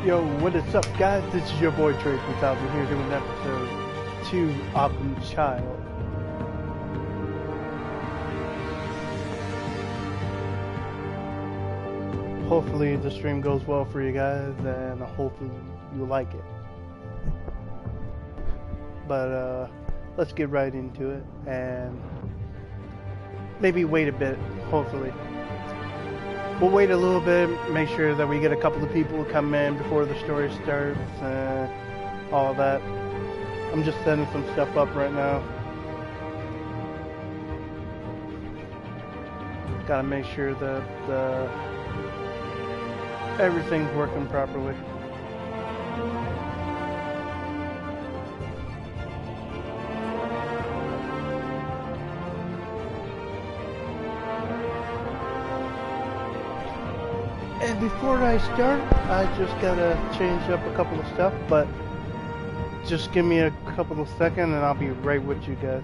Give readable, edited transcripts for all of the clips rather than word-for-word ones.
Yo, what is up, guys? This is your boy Trey 3000 here doing episode 2 Arkham Child. Hopefully the stream goes well for you guys, and hopefully you like it. But let's get right into it, and maybe wait a bit, hopefully. We'll wait a little bit, make sure that we get a couple of people to come in before the story starts, and all that. I'm just setting some stuff up right now. Gotta make sure that everything's working properly. And before I start, I just gotta change up a couple of stuff, but just give me a couple of seconds and I'll be right with you guys.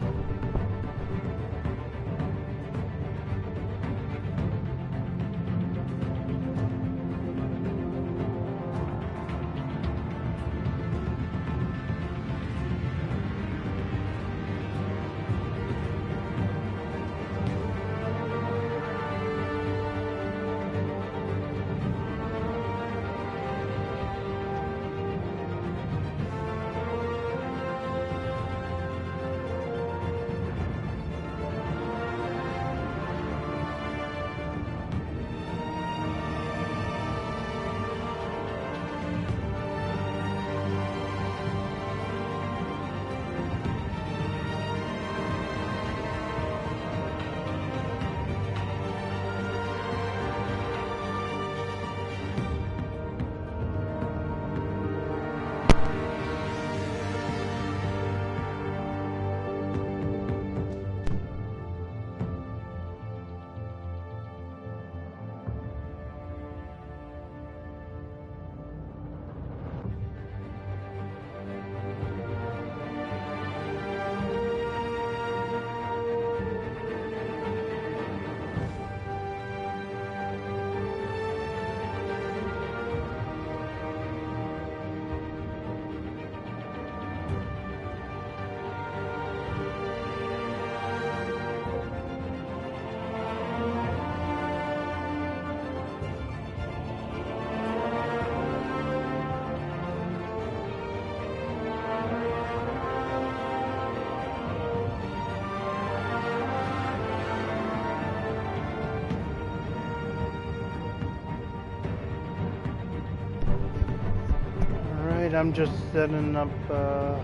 I'm just setting up the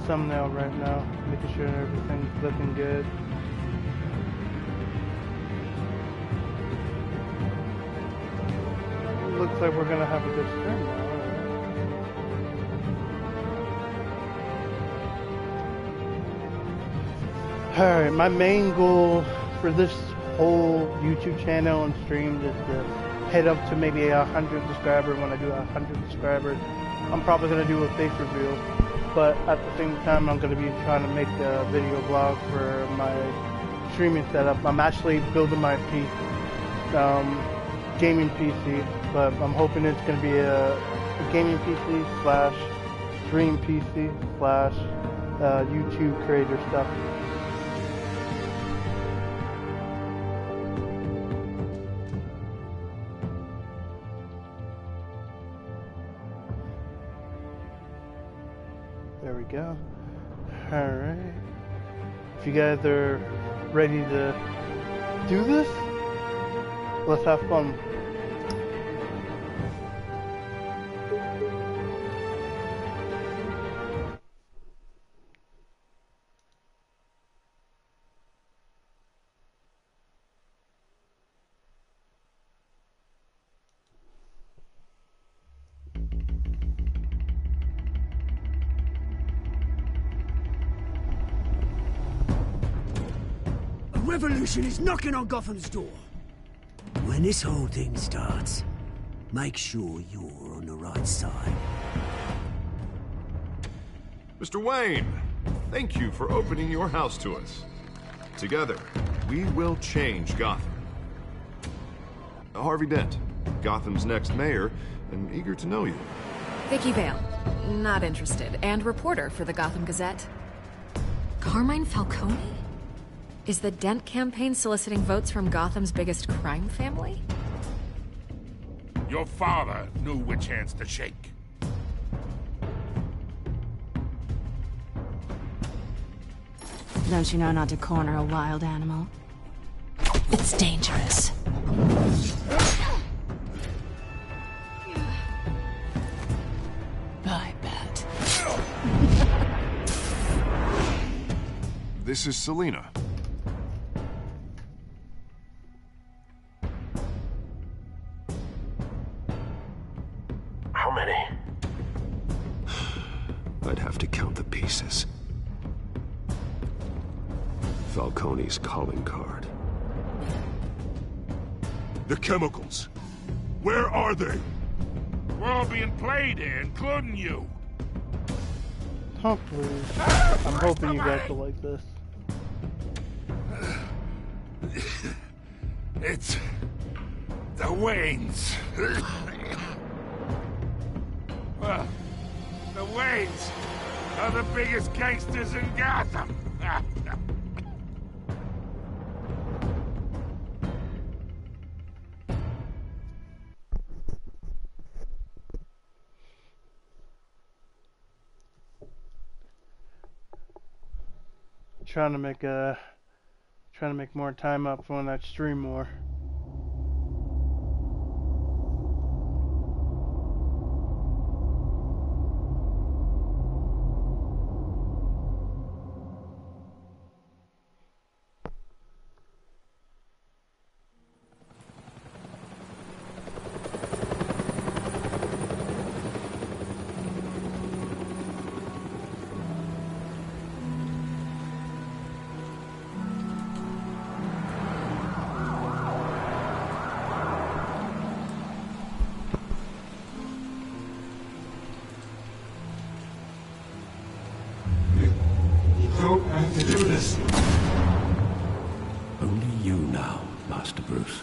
thumbnail right now, making sure everything's looking good. Looks like we're gonna have a good stream now. Alright, my main goal for this whole YouTube channel and stream is to head up to maybe 100 subscribers. When I do 100 subscribers, I'm probably going to do a face reveal, but at the same time I'm going to be trying to make a video blog for my streaming setup. I'm actually building my gaming PC, but I'm hoping it's going to be a gaming PC slash stream PC slash YouTube creator stuff. There we go. Alright. If you guys are ready to do this, let's have fun. Revolution is knocking on Gotham's door. When this whole thing starts, make sure you're on the right side. Mr. Wayne, thank you for opening your house to us. Together, we will change Gotham. Harvey Dent, Gotham's next mayor, and eager to know you. Vicky Vale. Not interested. And reporter for the Gotham Gazette. Carmine Falcone? Is the Dent campaign soliciting votes from Gotham's biggest crime family? Your father knew which hands to shake. Don't you know not to corner a wild animal? It's dangerous. I bet. This is Selina. How many? I'd have to count the pieces. Falcone's calling card. The chemicals. Where are they? We're all being played here, including you. Oh, please. I'm hoping you guys will like this. It's the Waynes. Well, the Waynes are the biggest gangsters in Gotham. Trying to make more time up for when I stream more. Only you now, Master Bruce.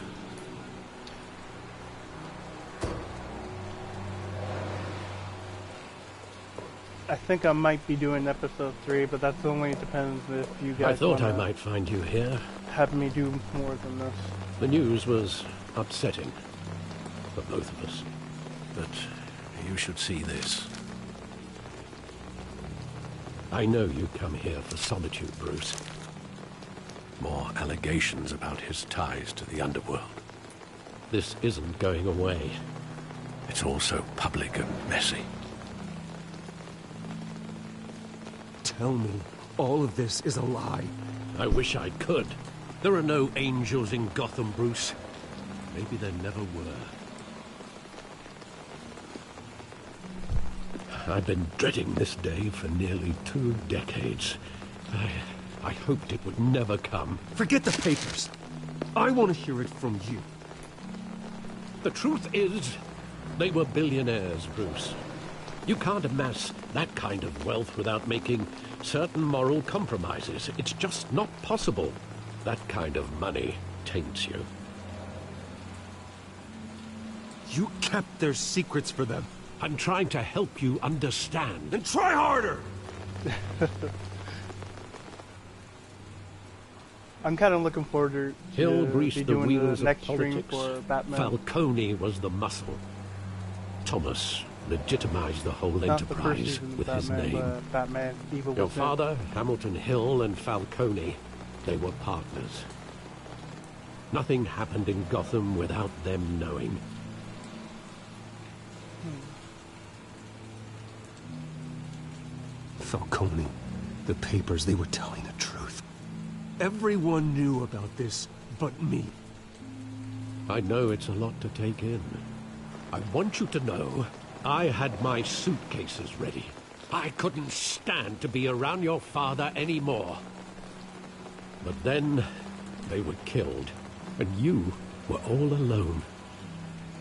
I think I might be doing episode 3, but that's only depends if you guys. I thought I might find you here. Have me do more than this. The news was upsetting for both of us, but you should see this. I know you come here for solitude, Bruce. More allegations about his ties to the underworld. This isn't going away. It's all so public and messy. Tell me, all of this is a lie. I wish I could. There are no angels in Gotham, Bruce. Maybe there never were. I've been dreading this day for nearly 2 decades. I hoped it would never come. Forget the papers. I want to hear it from you. The truth is, they were billionaires, Bruce. You can't amass that kind of wealth without making certain moral compromises. It's just not possible. That kind of money taints you. You kept their secrets for them. I'm trying to help you understand. Then try harder! I'm kind of looking forward to He'll grease be the doing wheels the of next stream politics. for Batman. Falcone was the muscle. Thomas legitimized the whole Not the first enterprise season of with his Batman, name. but Batman, Evil Your Within. father, Hamilton Hill, and Falcone, they were partners. Nothing happened in Gotham without them knowing. Falcone, the papers, they were telling the truth. Everyone knew about this but me. I know it's a lot to take in. I want you to know I had my suitcases ready. I couldn't stand to be around your father anymore. But then they were killed, and you were all alone.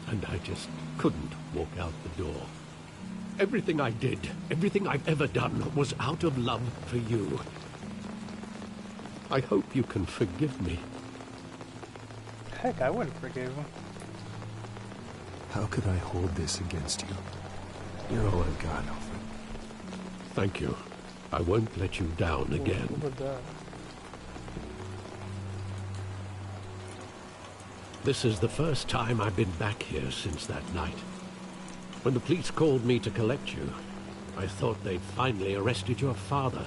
And I just couldn't walk out the door. Everything I did, everything I've ever done, was out of love for you. I hope you can forgive me. Heck, I wouldn't forgive him. How could I hold this against you? You're all I've got, Alfred. Thank you. I won't let you down again. What was that? This is the first time I've been back here since that night. When the police called me to collect you, I thought they'd finally arrested your father.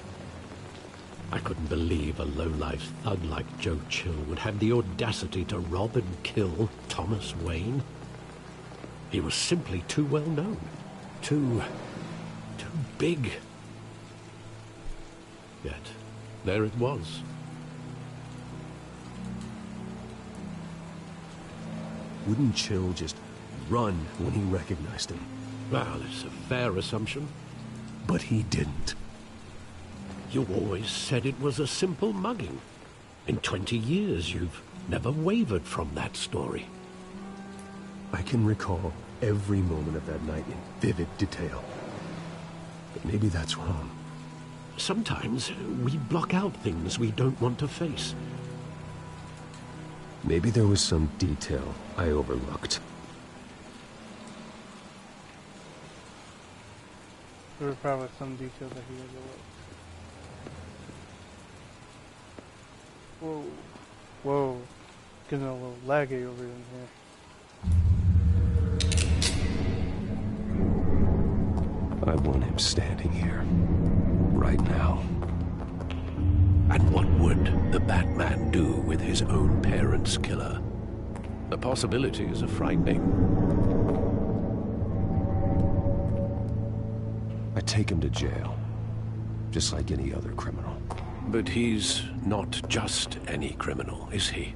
I couldn't believe a low-life thug like Joe Chill would have the audacity to rob and kill Thomas Wayne. He was simply too well known. Too big. Yet, there it was. Wouldn't Chill just run when he recognized him? Well, it's a fair assumption. But he didn't. You always said it was a simple mugging. In 20 years, you've never wavered from that story. I can recall every moment of that night in vivid detail. But maybe that's wrong. Sometimes we block out things we don't want to face. Maybe there was some detail I overlooked. There were probably some details that he overlooked. Whoa. Whoa. Getting a little laggy over in here. I want him standing here. Right now. And what would the Batman do with his own parents' killer? The possibilities are frightening. I take him to jail. Just like any other criminal. But he's not just any criminal, is he?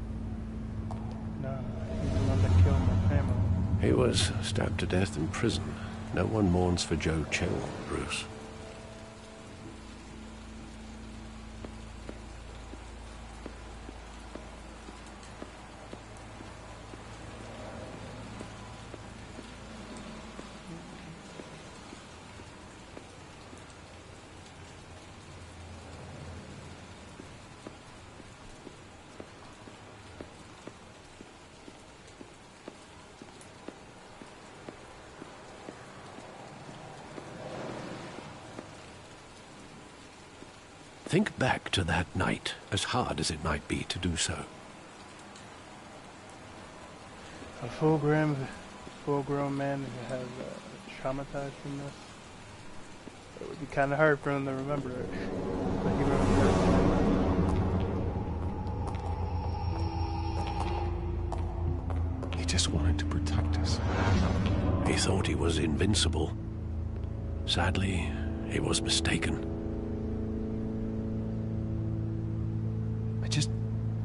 No, he's the one that killed my family. He was stabbed to death in prison. No one mourns for Joe Chill, Bruce. Think back to that night, as hard as it might be to do so. A full-grown man who has traumatized from this. It would be kind of hard for him to remember it. But he remembers it. He just wanted to protect us. He thought he was invincible. Sadly, he was mistaken.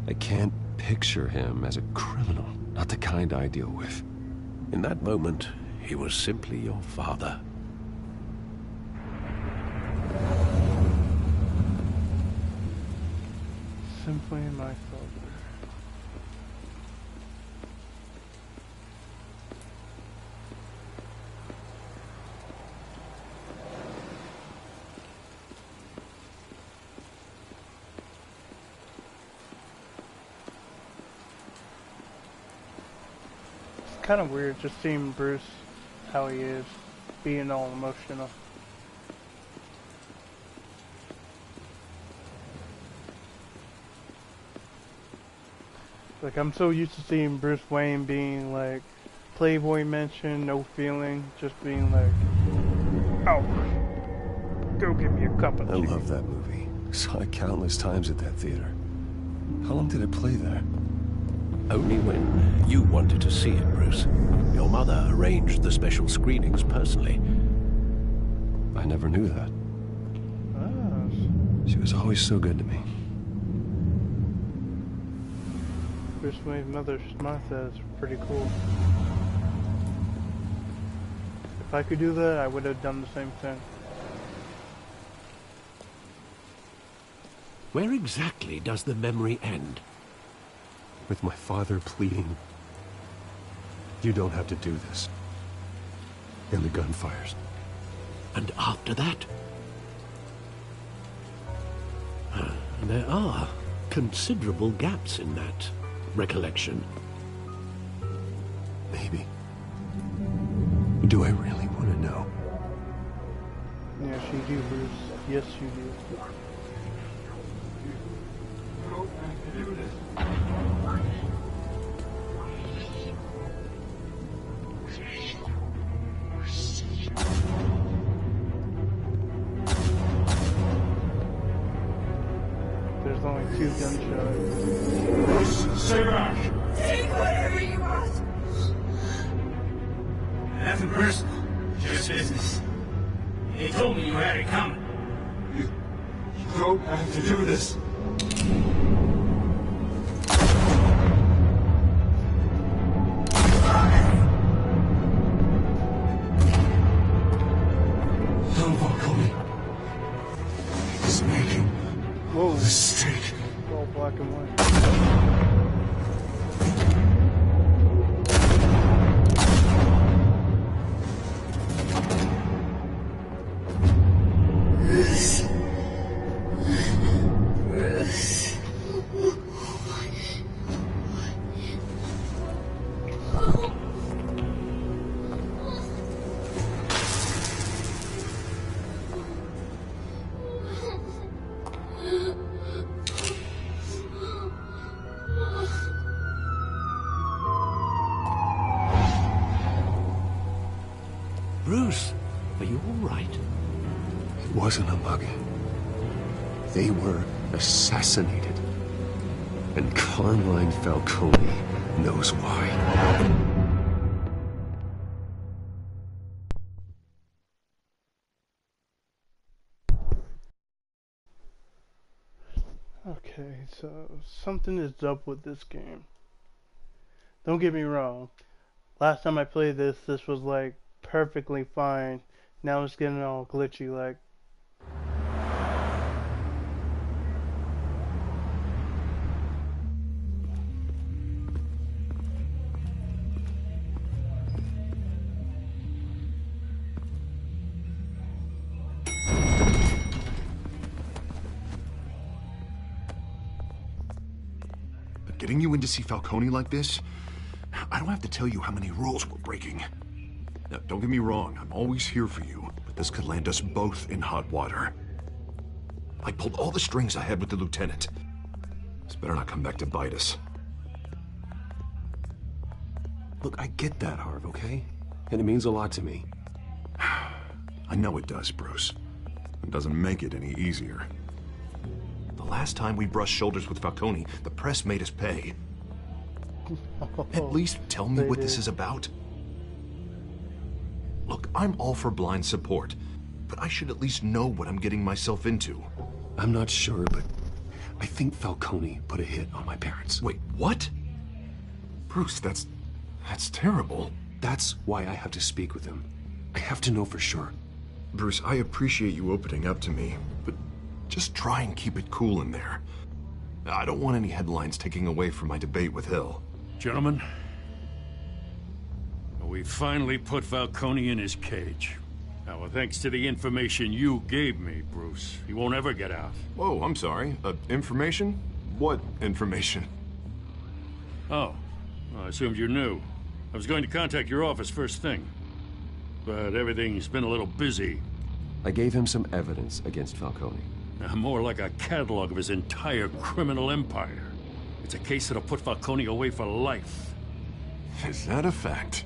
I can't picture him as a criminal, not the kind I deal with. In that moment, he was simply your father. simply my father. Kind of weird just seeing Bruce how he is, being all emotional. Like, I'm so used to seeing Bruce Wayne being like Playboy Mansion, no feeling, just being like, Alfred, go get me a cup of tea. I love that movie. Saw it countless times at that theater. How long did it play there? Only when you wanted to see it, Bruce. Your mother arranged the special screenings personally. I never knew that. Oh. She was always so good to me. Bruce Wayne's mother, Martha, is pretty cool. If I could do that, I would have done the same thing. Where exactly does the memory end? With my father pleading, you don't have to do this. And the gun fires. And after that? There are considerable gaps in that recollection. Maybe. Do I really want to know? Yes, you do, Bruce. Yes, you do. There's only 2 gunshots. Stay back! Take whatever you want. Nothing personal, just business. They told me you had it coming. You don't have to do this. Don Falcone is making Whoa. a mistake. It's all black and white. Bruce, are you all right? It wasn't a mugging. They were assassinated. And Carmine Falcone knows why. Okay, so something is up with this game. Don't get me wrong. Last time I played this was like perfectly fine. Now it's getting all glitchy like. But getting you in to see Falcone like this, I don't have to tell you how many rules we're breaking. Now, don't get me wrong, I'm always here for you, but this could land us both in hot water. I pulled all the strings I had with the lieutenant. This better not come back to bite us. Look, I get that, Harv, okay? And it means a lot to me. I know it does, Bruce. It doesn't make it any easier. The last time we brushed shoulders with Falcone, the press made us pay. At least tell me what this is about. Look, I'm all for blind support, but I should at least know what I'm getting myself into. I'm not sure, but I think Falcone put a hit on my parents. Wait, what? Bruce, that's terrible. That's why I have to speak with him. I have to know for sure. Bruce, I appreciate you opening up to me, but just try and keep it cool in there. I don't want any headlines taking away from my debate with Hill. Gentlemen, we finally put Falcone in his cage. Now, thanks to the information you gave me, Bruce, he won't ever get out. Whoa, I'm sorry. Information? What information? Oh, well, I assumed you knew. I was going to contact your office first thing, but everything's been a little busy. I gave him some evidence against Falcone. More like a catalog of his entire criminal empire. It's a case that'll put Falcone away for life. Is that a fact?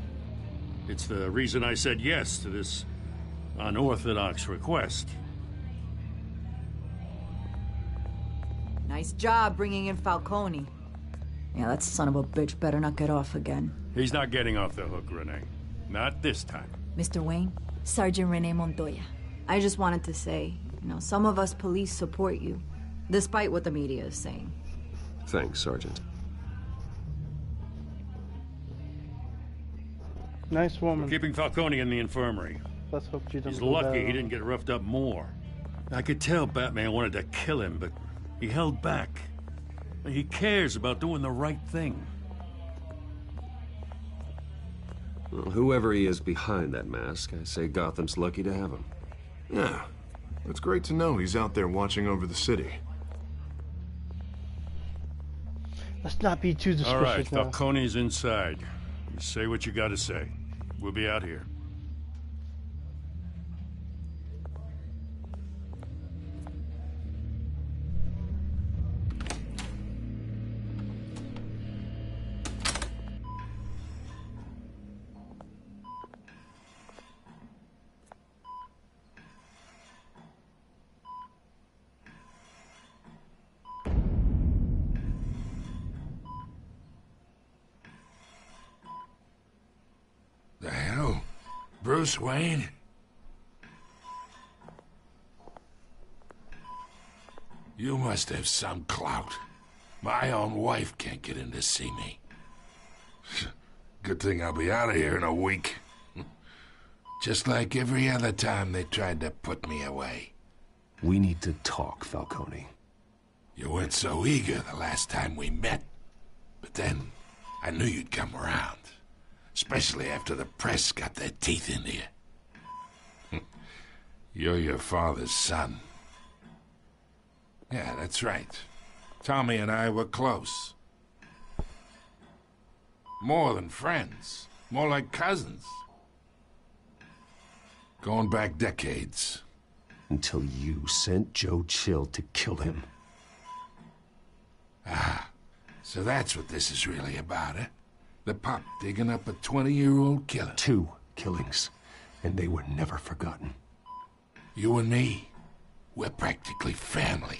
It's the reason I said yes to this unorthodox request. Nice job bringing in Falcone. Yeah, that son of a bitch better not get off again. He's not getting off the hook, Renee. Not this time. Mr. Wayne, Sergeant Renee Montoya. I just wanted to say, some of us police support you, despite what the media is saying. Thanks, Sergeant. Nice woman. Keeping Falcone in the infirmary. Let's hope she doesn't. He's go lucky down. he didn't get roughed up more. I could tell Batman wanted to kill him, but he held back. He cares about doing the right thing. Well, whoever he is behind that mask, I say Gotham's lucky to have him. Yeah. It's great to know he's out there watching over the city. Let's not be too suspicious All right, now. Falcone's inside. You say what you gotta say. We'll be out here. Bruce Wayne? You must have some clout. My own wife can't get in to see me. Good thing I'll be out of here in a week. Just like every other time they tried to put me away. We need to talk, Falcone. You weren't so eager the last time we met. But then, I knew you'd come around. Especially after the press got their teeth into you. You're your father's son. Yeah, that's right. Tommy and I were close. More than friends. More like cousins. Going back decades. Until you sent Joe Chill to kill him. Ah, so that's what this is really about, eh? The pup digging up a 20-year-old killer. 2 killings, and they were never forgotten. You and me, we're practically family.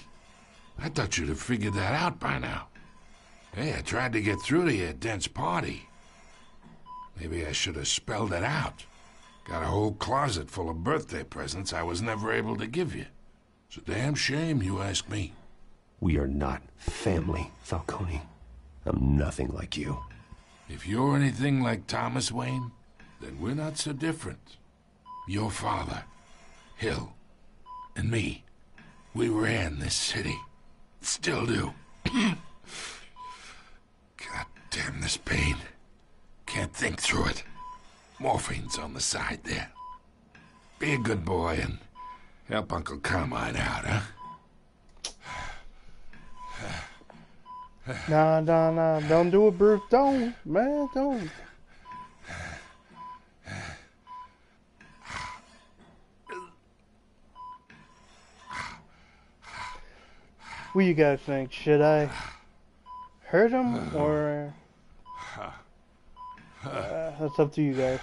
I thought you'd have figured that out by now. Hey, I tried to get through to your dense party. Maybe I should have spelled it out. Got a whole closet full of birthday presents I was never able to give you. It's a damn shame, you ask me. We are not family, Falcone. I'm nothing like you. If you're anything like Thomas Wayne, then we're not so different. Your father, Hill, and me, we ran this city. Still do. God damn this pain. Can't think through it. Morphine's on the side there. Be a good boy and help Uncle Carmine out, huh? Nah. Don't do it, Bruce. Don't. Man, don't. What do you guys think? Should I hurt him or... that's up to you guys.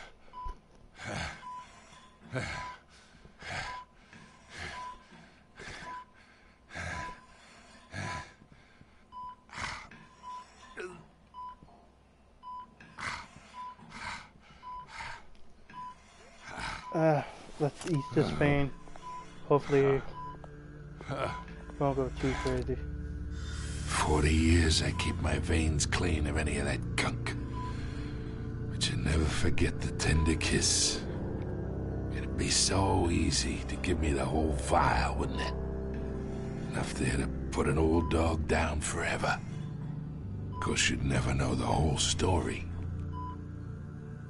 Let's ease this pain. Hopefully it won't go too crazy. 40 years I keep my veins clean of any of that gunk. But you never forget the tender kiss. It'd be so easy to give me the whole vial, wouldn't it? Enough there to put an old dog down forever. Of course, you'd never know the whole story.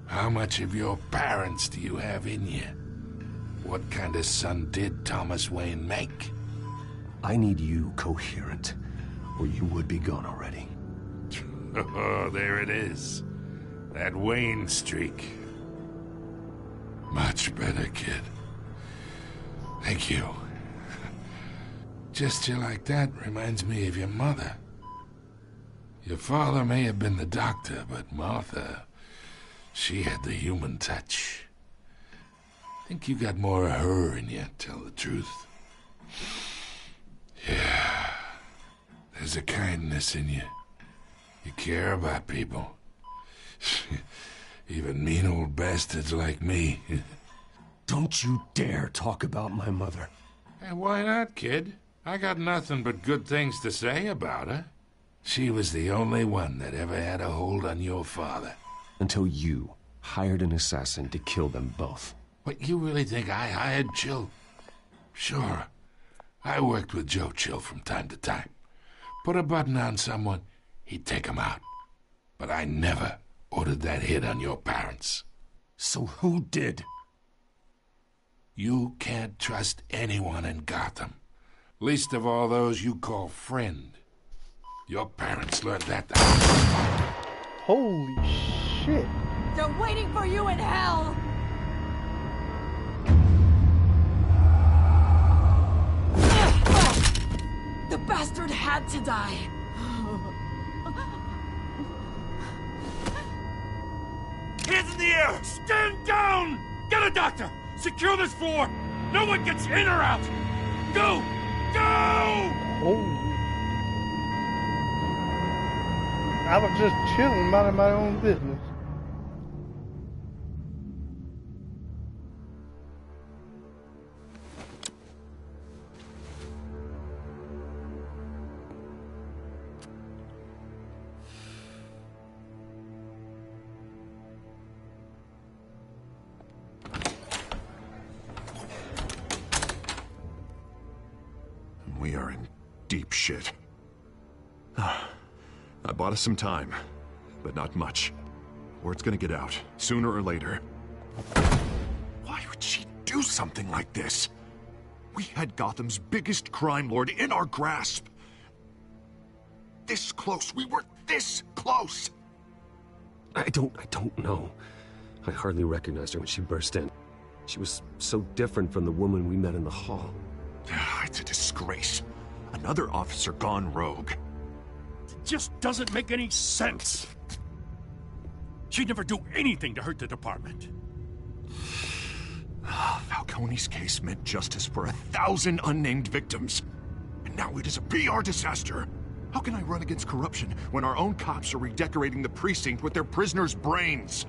How much of your parents do you have in you? What kind of son did Thomas Wayne make? I need you coherent, or you would be gone already. Oh, there it is. That Wayne streak. Much better, kid. Thank you. Gesture like that reminds me of your mother. Your father may have been the doctor, but Martha, she had the human touch. I think you got more of her in you, tell the truth. Yeah. There's a kindness in you. You care about people. Even mean old bastards like me. Don't you dare talk about my mother. Hey, why not, kid? I got nothing but good things to say about her. She was the only one that ever had a hold on your father. Until you hired an assassin to kill them both. What, you really think I hired Chill? Sure. I worked with Joe Chill from time to time. Put a button on someone, he'd take him out. But I never ordered that hit on your parents. So who did? You can't trust anyone in Gotham. Least of all those you call friend. Your parents learned that. Holy shit. They're waiting for you in hell! The bastard had to die. Hands in the air! Stand down! Get a doctor! Secure this floor! No one gets in or out! Go! Go! Holy. I was just chilling, minding my own business. deep shit. I bought us some time, but not much. Or it's gonna get out, sooner or later. Why would she do something like this? We had Gotham's biggest crime lord in our grasp. This close. We were this close. I don't know. I hardly recognized her when she burst in. She was so different from the woman we met in the hall. It's a disgrace. Another officer gone rogue. It just doesn't make any sense. She'd never do anything to hurt the department. Falcone's case meant justice for 1,000 unnamed victims. And now it is a PR disaster. How can I run against corruption when our own cops are redecorating the precinct with their prisoners' brains?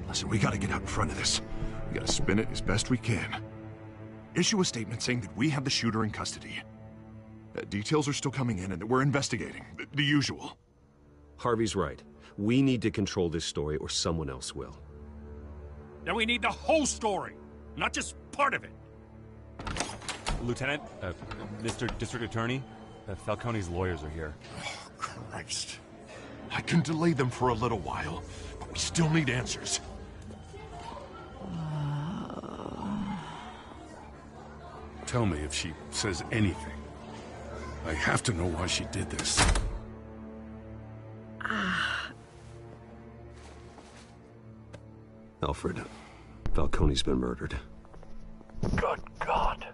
Listen, we gotta get out in front of this. We gotta spin it as best we can. Issue a statement saying that we have the shooter in custody. Details are still coming in and that we're investigating. The usual. Harvey's right. We need to control this story or someone else will. Then we need the whole story, not just part of it. Lieutenant, Mr. District Attorney, Falcone's lawyers are here. Oh, Christ. I can delay them for a little while, but we still need answers. Tell me if she says anything. I have to know why she did this. Alfred, Falcone's been murdered. Good God.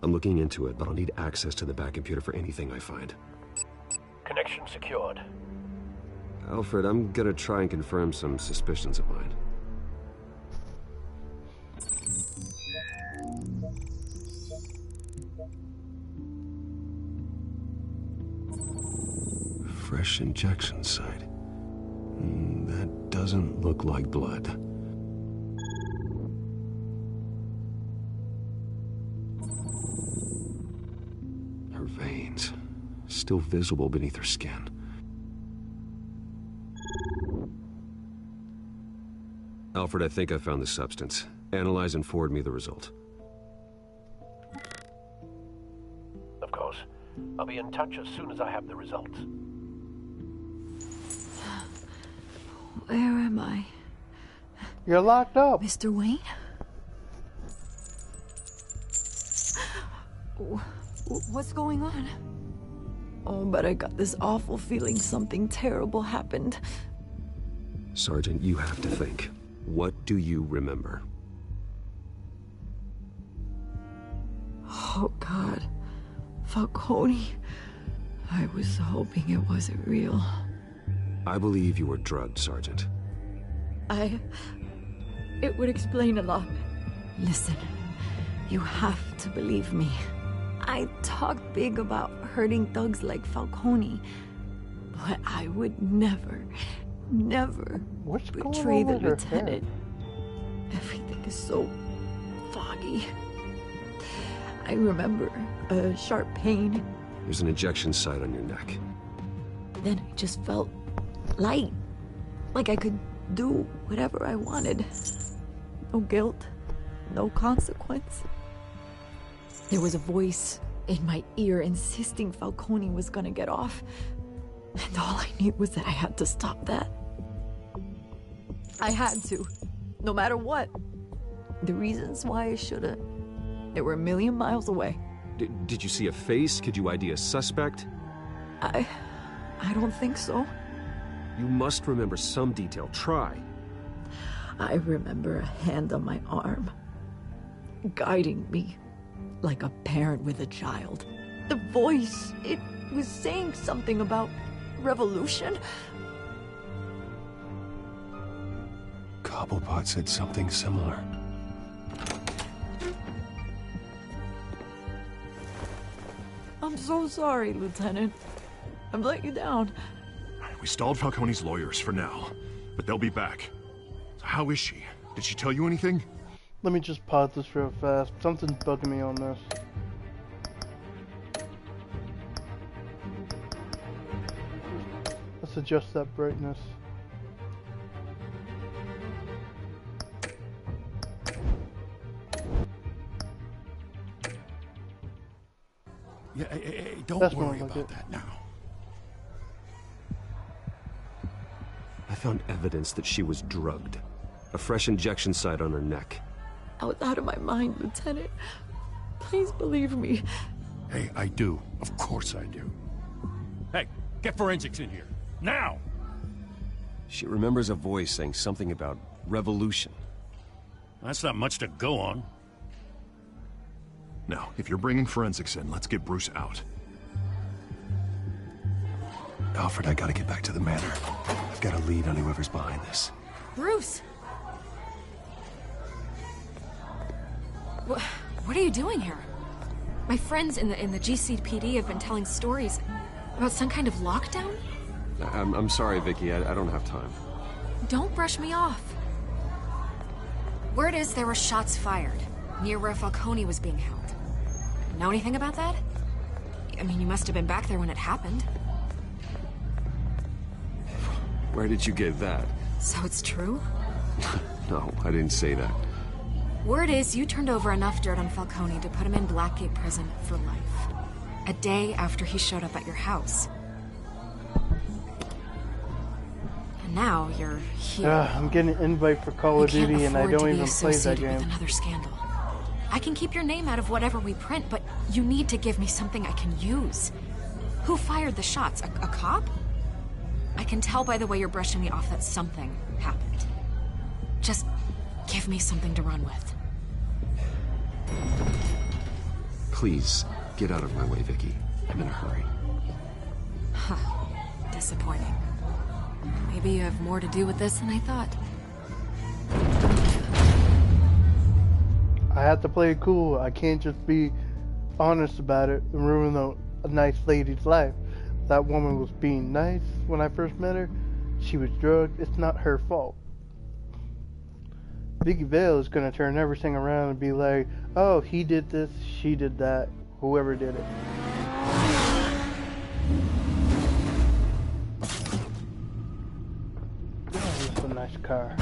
I'm looking into it, but I'll need access to the back computer for anything I find. Connection secured. Alfred, I'm gonna try and confirm some suspicions of mine. Fresh injection site. That doesn't look like blood. Her veins, still visible beneath her skin. Alfred, I think I found the substance. Analyze and forward me the result. Of course. I'll be in touch as soon as I have the results. Where am I? You're locked up. Mr. Wayne? What's going on? Oh, but I got this awful feeling something terrible happened. Sergeant, you have to think. What do you remember? Oh, God. Falcone. I was hoping it wasn't real. I believe you were drugged, Sergeant. It would explain a lot. Listen, you have to believe me. I talked big about hurting thugs like Falcone, but I would never betray the lieutenant. Everything is so foggy. I remember a sharp pain. There's an injection site on your neck. Then I just felt light, like I could do whatever I wanted. No guilt, no consequence. There was a voice in my ear insisting Falcone was gonna get off. And all I knew was that I had to stop that. I had to, no matter what. The reasons why I should've, they were a million miles away. Did you see a face? Could you ID a suspect? I don't think so. You must remember some detail. Try. I remember a hand on my arm, guiding me like a parent with a child. The voice, it was saying something about revolution. Cobblepot said something similar. I'm so sorry, Lieutenant. I've let you down. We stalled Falcone's lawyers for now, but they'll be back. So how is she? Did she tell you anything? Let me just pause this real fast. Something's bugging me on this. Let's adjust that brightness. Don't worry about that now. I found evidence that she was drugged. A fresh injection site on her neck. I was out of my mind, Lieutenant. Please believe me. Hey, I do. Of course I do. Hey, get forensics in here. Now! She remembers a voice saying something about revolution. That's not much to go on. Now, if you're bringing forensics in, let's get Bruce out. Alfred, I gotta get back to the manor. I've got a lead on whoever's behind this. Bruce! What are you doing here? My friends in the GCPD have been telling stories about some kind of lockdown? I'm sorry, Vicky. I don't have time. Don't brush me off. Word is there were shots fired near where Falcone was being held. Know anything about that? I mean, you must have been back there when it happened. Where did you get that? So it's true? No, I didn't say that. Word is you turned over enough dirt on Falcone to put him in Blackgate Prison for life. A day after he showed up at your house. And now you're here. I'm getting an invite for Call of Duty and I don't even play that game. With another scandal. I can keep your name out of whatever we print, but you need to give me something I can use. Who fired the shots? A cop? I can tell by the way you're brushing me off that something happened. Just give me something to run with. Please, get out of my way, Vicky. I'm in a hurry. Huh. Disappointing. Maybe you have more to do with this than I thought. I have to play it cool. I can't just be honest about it and ruin a nice lady's life. That woman was being nice when I first met her. She was drugged. It's not her fault. Vicky Vale is going to turn everything around and be like, oh, he did this, she did that, whoever did it. Oh, this is a nice car.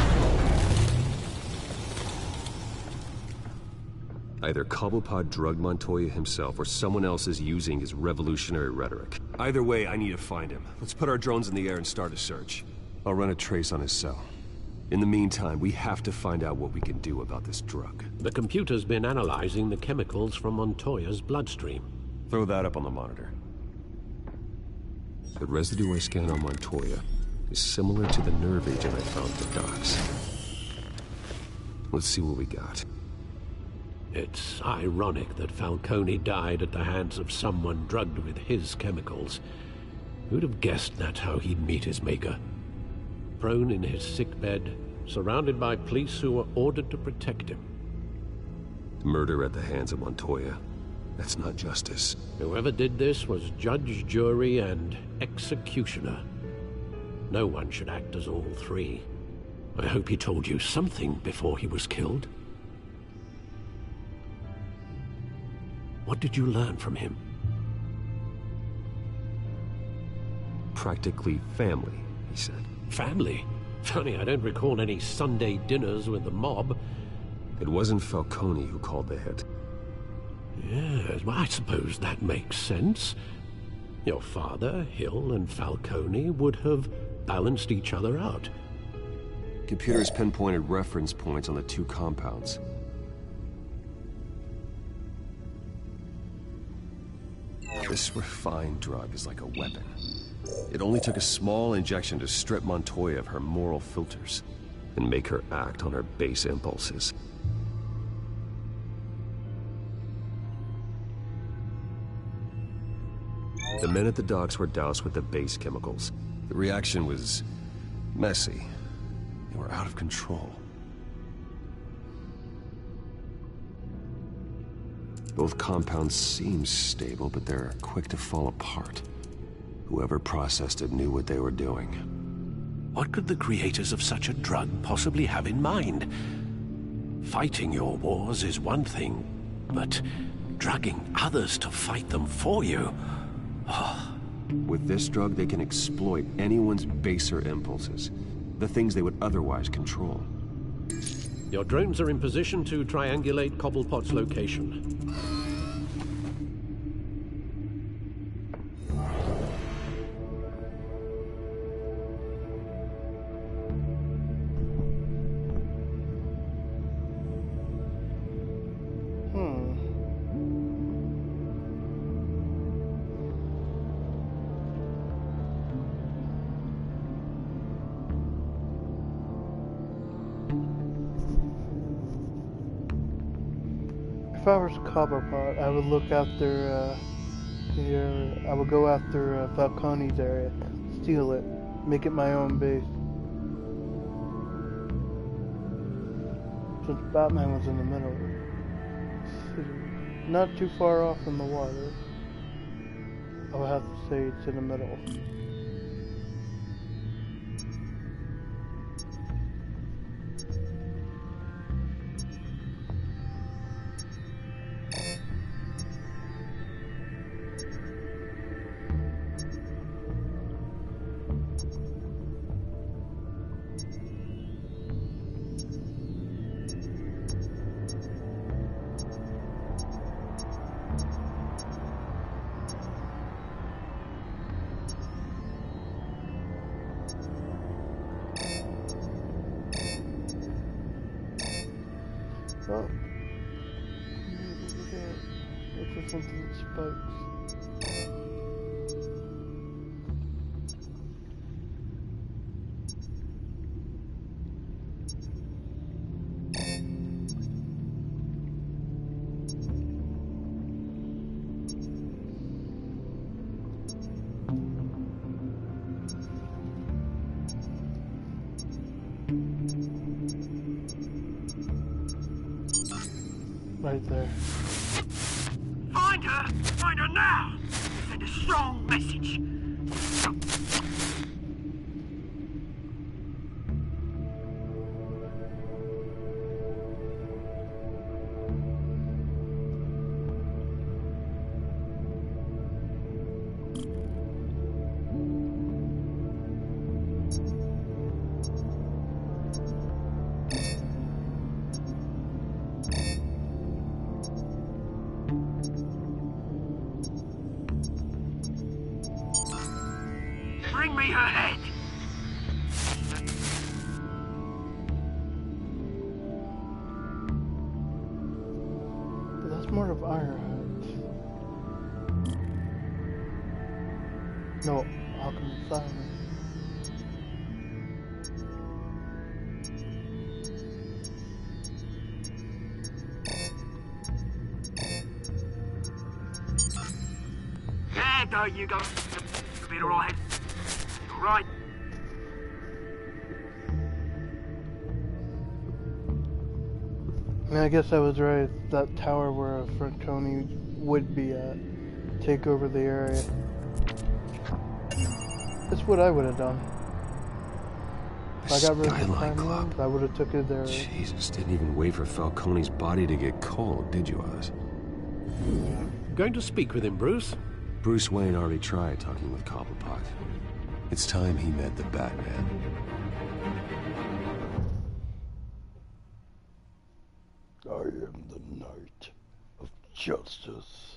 Either Cobblepot drugged Montoya himself or someone else is using his revolutionary rhetoric. Either way, I need to find him. Let's put our drones in the air and start a search. I'll run a trace on his cell. In the meantime, we have to find out what we can do about this drug. The computer's been analyzing the chemicals from Montoya's bloodstream. Throw that up on the monitor. The residue I scanned on Montoya is similar to the nerve agent I found at the docks. Let's see what we got. It's ironic that Falcone died at the hands of someone drugged with his chemicals. Who'd have guessed that's how he'd meet his maker? Prone in his sickbed, surrounded by police who were ordered to protect him. Murder at the hands of Montoya. That's not justice. Whoever did this was judge, jury, and executioner. No one should act as all three. I hope he told you something before he was killed. What did you learn from him? Practically family, he said. Family? Funny, I don't recall any Sunday dinners with the mob. It wasn't Falcone who called the hit. Yes, well, I suppose that makes sense. Your father, Hill, and Falcone would have balanced each other out. Computers pinpointed reference points on the two compounds. This refined drug is like a weapon. It only took a small injection to strip Montoya of her moral filters and make her act on her base impulses. The men at the docks were doused with the base chemicals. The reaction was messy. They were out of control. Both compounds seem stable, but they're quick to fall apart. Whoever processed it knew what they were doing. What could the creators of such a drug possibly have in mind? Fighting your wars is one thing, but drugging others to fight them for you? Oh. With this drug, they can exploit anyone's baser impulses, the things they would otherwise control. Your drones are in position to triangulate Cobblepot's location. I was Cobblepot, I would look after, I would go after Falcone's area, steal it, make it my own base. Since Batman was in the middle of the city, not too far off from the water, I would have to say it's in the middle. Oh, look for something that spikes. Right there. Find her! Find her now! Send a strong message. Bring me her head! But that's more of Ironheart. No, Alchemist Silence. There you go. Be all right. Right. And I guess I was right. That tower where Falcone would be at. Take over the area. That's what I would have done. If I got rid of the time lines, I would have took it there. Jesus, didn't even wait for Falcone's body to get cold, did you, Oz? Going to speak with him, Bruce? Bruce Wayne already tried talking with Cobblepot. It's time he met the Batman. I am the Knight of Justice.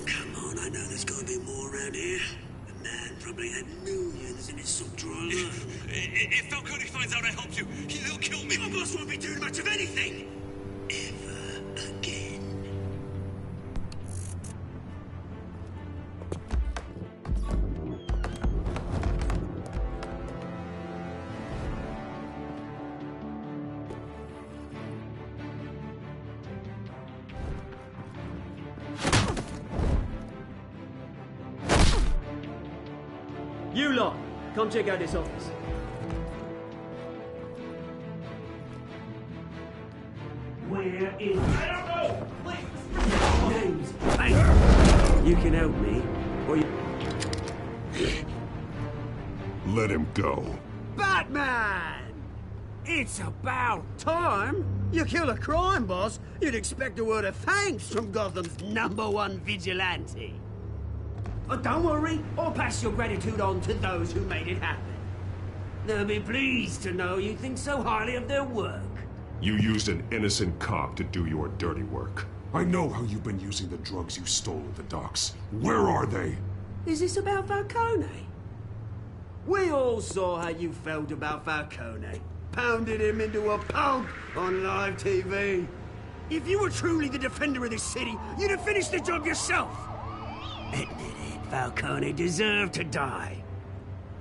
Come on, I know there's gonna be more around here. The man probably had millions in his sock drawer alone. If Falcone finds out I helped you, he'll kill me. My boss won't be doing much of anything. Ever again. You lot, come check out this office. Where is... I don't know! Please! Names. Hey! You can help me, or you... Let him go. Batman! It's about time. You kill a crime boss, you'd expect a word of thanks from Gotham's #1 vigilante. Oh, don't worry, I'll pass your gratitude on to those who made it happen. They'll be pleased to know you think so highly of their work. You used an innocent cop to do your dirty work. I know how you've been using the drugs you stole at the docks. Where are they? Is this about Falcone? We all saw how you felt about Falcone. Pounded him into a pulp on live TV. If you were truly the defender of this city, you'd have finished the job yourself. Admit it, Falcone deserved to die.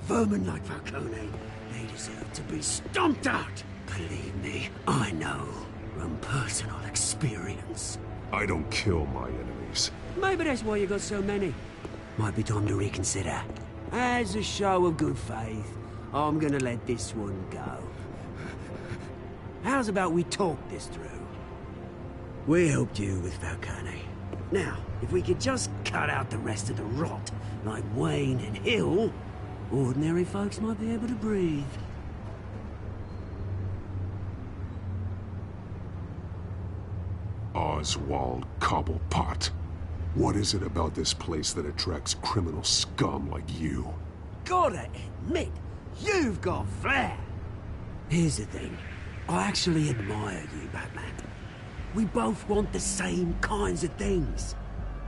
Vermin like Falcone, they deserve to be stomped out. Believe me, I know from personal experience. I don't kill my enemies. Maybe that's why you got so many. Might be time to reconsider. As a show of good faith, I'm gonna let this one go. How's about we talk this through? We helped you with Falcone. Now, if we could just cut out the rest of the rot, like Wayne and Hill, ordinary folks might be able to breathe. Oswald Cobblepot. What is it about this place that attracts criminal scum like you? Gotta admit, you've got flair. Here's the thing. I actually admire you, Batman. We both want the same kinds of things.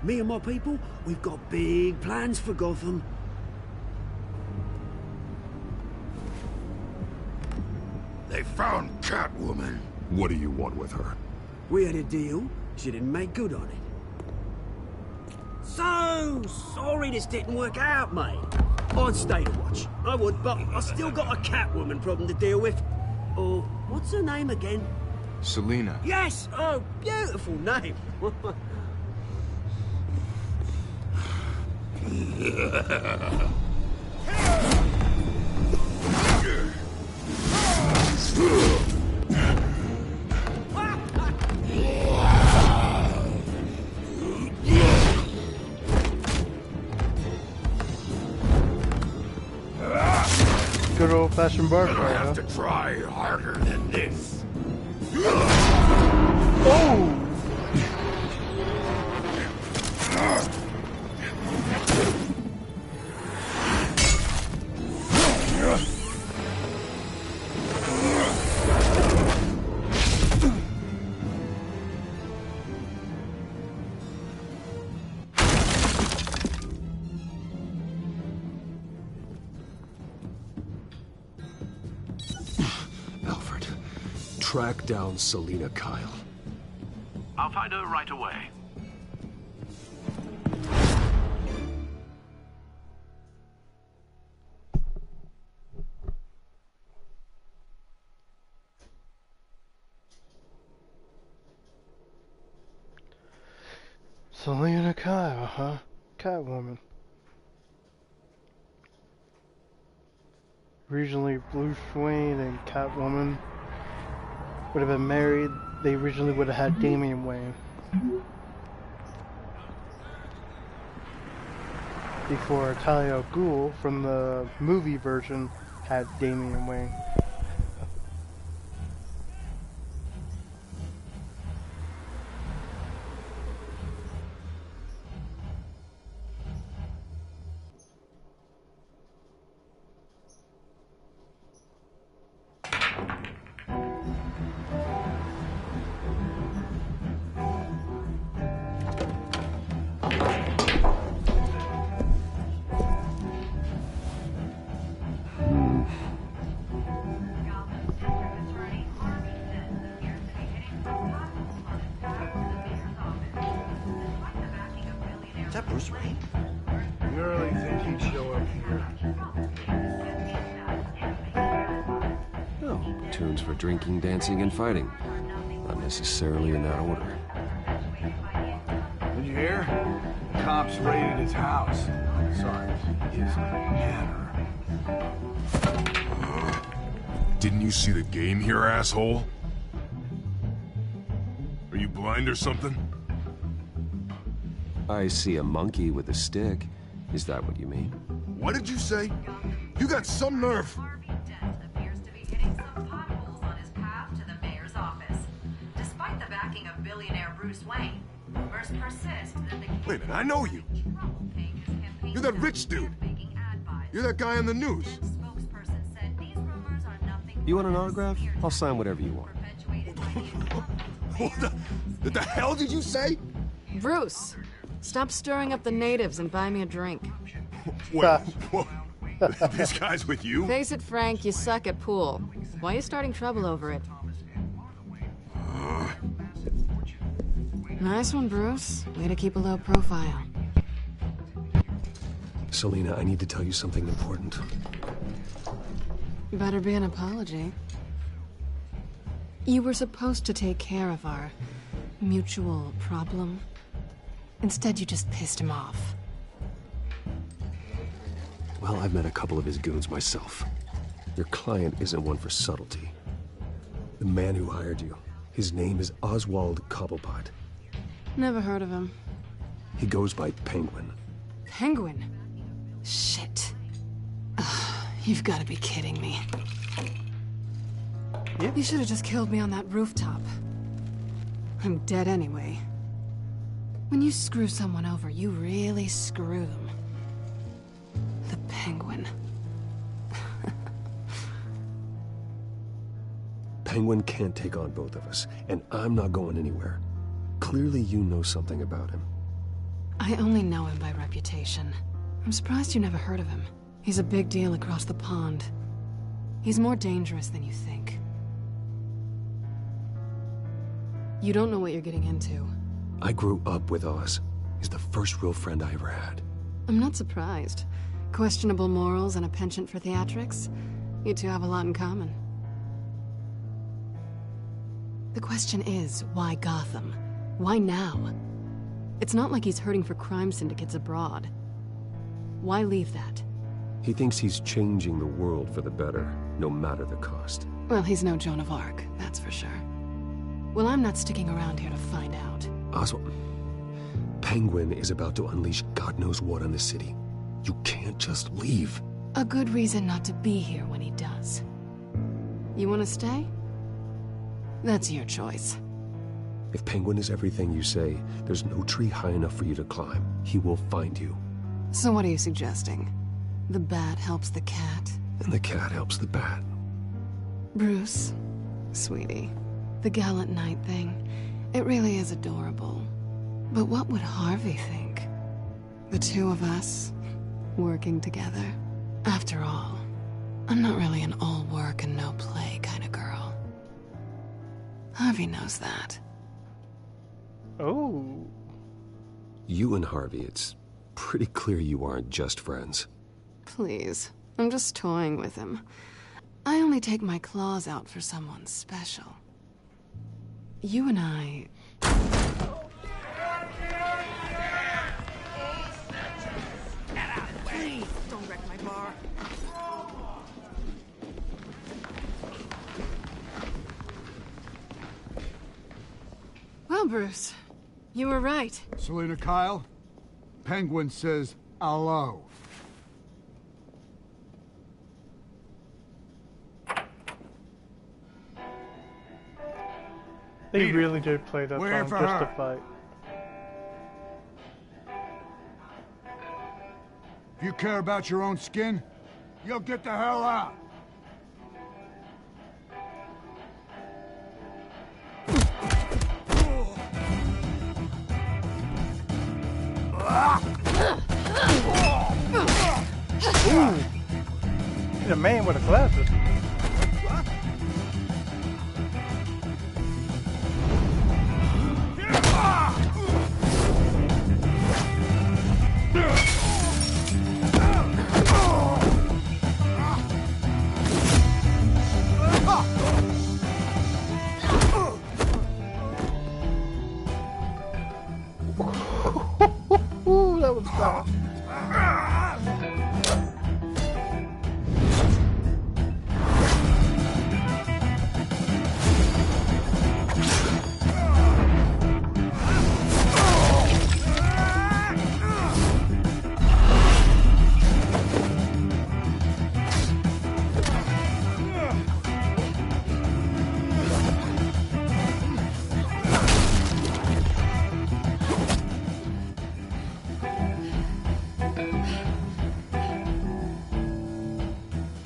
Me and my people, we've got big plans for Gotham. They found Catwoman. What do you want with her? We had a deal. She didn't make good on it. So sorry this didn't work out, mate. I'd stay to watch. I would, but I still got a Catwoman problem to deal with. Oh, what's her name again? Selina. Yes! Oh, beautiful name. Good old-fashioned bar fight, I have to try harder than this. Oh! Alfred, track down Selina Kyle. I'll find her right away. Selina Kyle, huh? Catwoman. Originally Bruce Wayne and Catwoman would have been married. They originally would have had Damian Wayne. Before Talia al Ghul from the movie version had Damian Wayne. Is that Bruce Wayne? You really think he'd show up here? Oh, tunes for drinking, dancing, and fighting. Not necessarily in that order. Did you hear? Cops raided his house. Sorry, his manor. Didn't you see the game here, asshole? Are you blind or something? I see a monkey with a stick. Is that what you mean? What did you say? You got some nerve. Appears to be hitting some potholes on his path to the mayor's office. Despite the backing of billionaire Bruce Wayne, rumors persist that the Wait a minute, I know you. You're that rich dude. You're that guy on the news. You want an autograph? I'll sign whatever you want. What the hell did you say? Bruce, stop stirring up the natives and buy me a drink. Wait, whoa. This guy's with you? Face it, Frank, you suck at pool. Why are you starting trouble over it? Nice one, Bruce. Way to keep a low profile. Selena, I need to tell you something important. Better be an apology. You were supposed to take care of our mutual problem. Instead, you just pissed him off. Well, I've met a couple of his goons myself. Your client isn't one for subtlety. The man who hired you, his name is Oswald Cobblepot. Never heard of him. He goes by Penguin. Penguin? Shit. Ugh, you've got to be kidding me. You should have just killed me on that rooftop. I'm dead anyway. When you screw someone over, you really screw them. The Penguin. Penguin can't take on both of us, and I'm not going anywhere. Clearly you know something about him. I only know him by reputation. I'm surprised you never heard of him. He's a big deal across the pond. He's more dangerous than you think. You don't know what you're getting into. I grew up with Oz. He's the first real friend I ever had. I'm not surprised. Questionable morals and a penchant for theatrics. You two have a lot in common. The question is, why Gotham? Why now? It's not like he's hurting for crime syndicates abroad. Why leave that? He thinks he's changing the world for the better, no matter the cost. Well, he's no Joan of Arc, that's for sure. Well, I'm not sticking around here to find out. Oswald, Penguin is about to unleash God knows what on the city. You can't just leave. A good reason not to be here when he does. You want to stay? That's your choice. If Penguin is everything you say, there's no tree high enough for you to climb. He will find you. So what are you suggesting? The bat helps the cat? And the cat helps the bat. Bruce, sweetie, the gallant knight thing, it really is adorable. But what would Harvey think? The two of us, working together? After all, I'm not really an all work and no play kind of girl. Harvey knows that. Oh. You and Harvey, it's pretty clear you aren't just friends. Please, I'm just toying with him. I only take my claws out for someone special. You and I... Please, don't wreck my bar. Well, Bruce, you were right. Selena Kyle, Penguin says hello. They really did play that Wait song for just her. to fight. If you care about your own skin, you'll get the hell out. Ooh. He's a man with a glasses. Ooh, that was fast.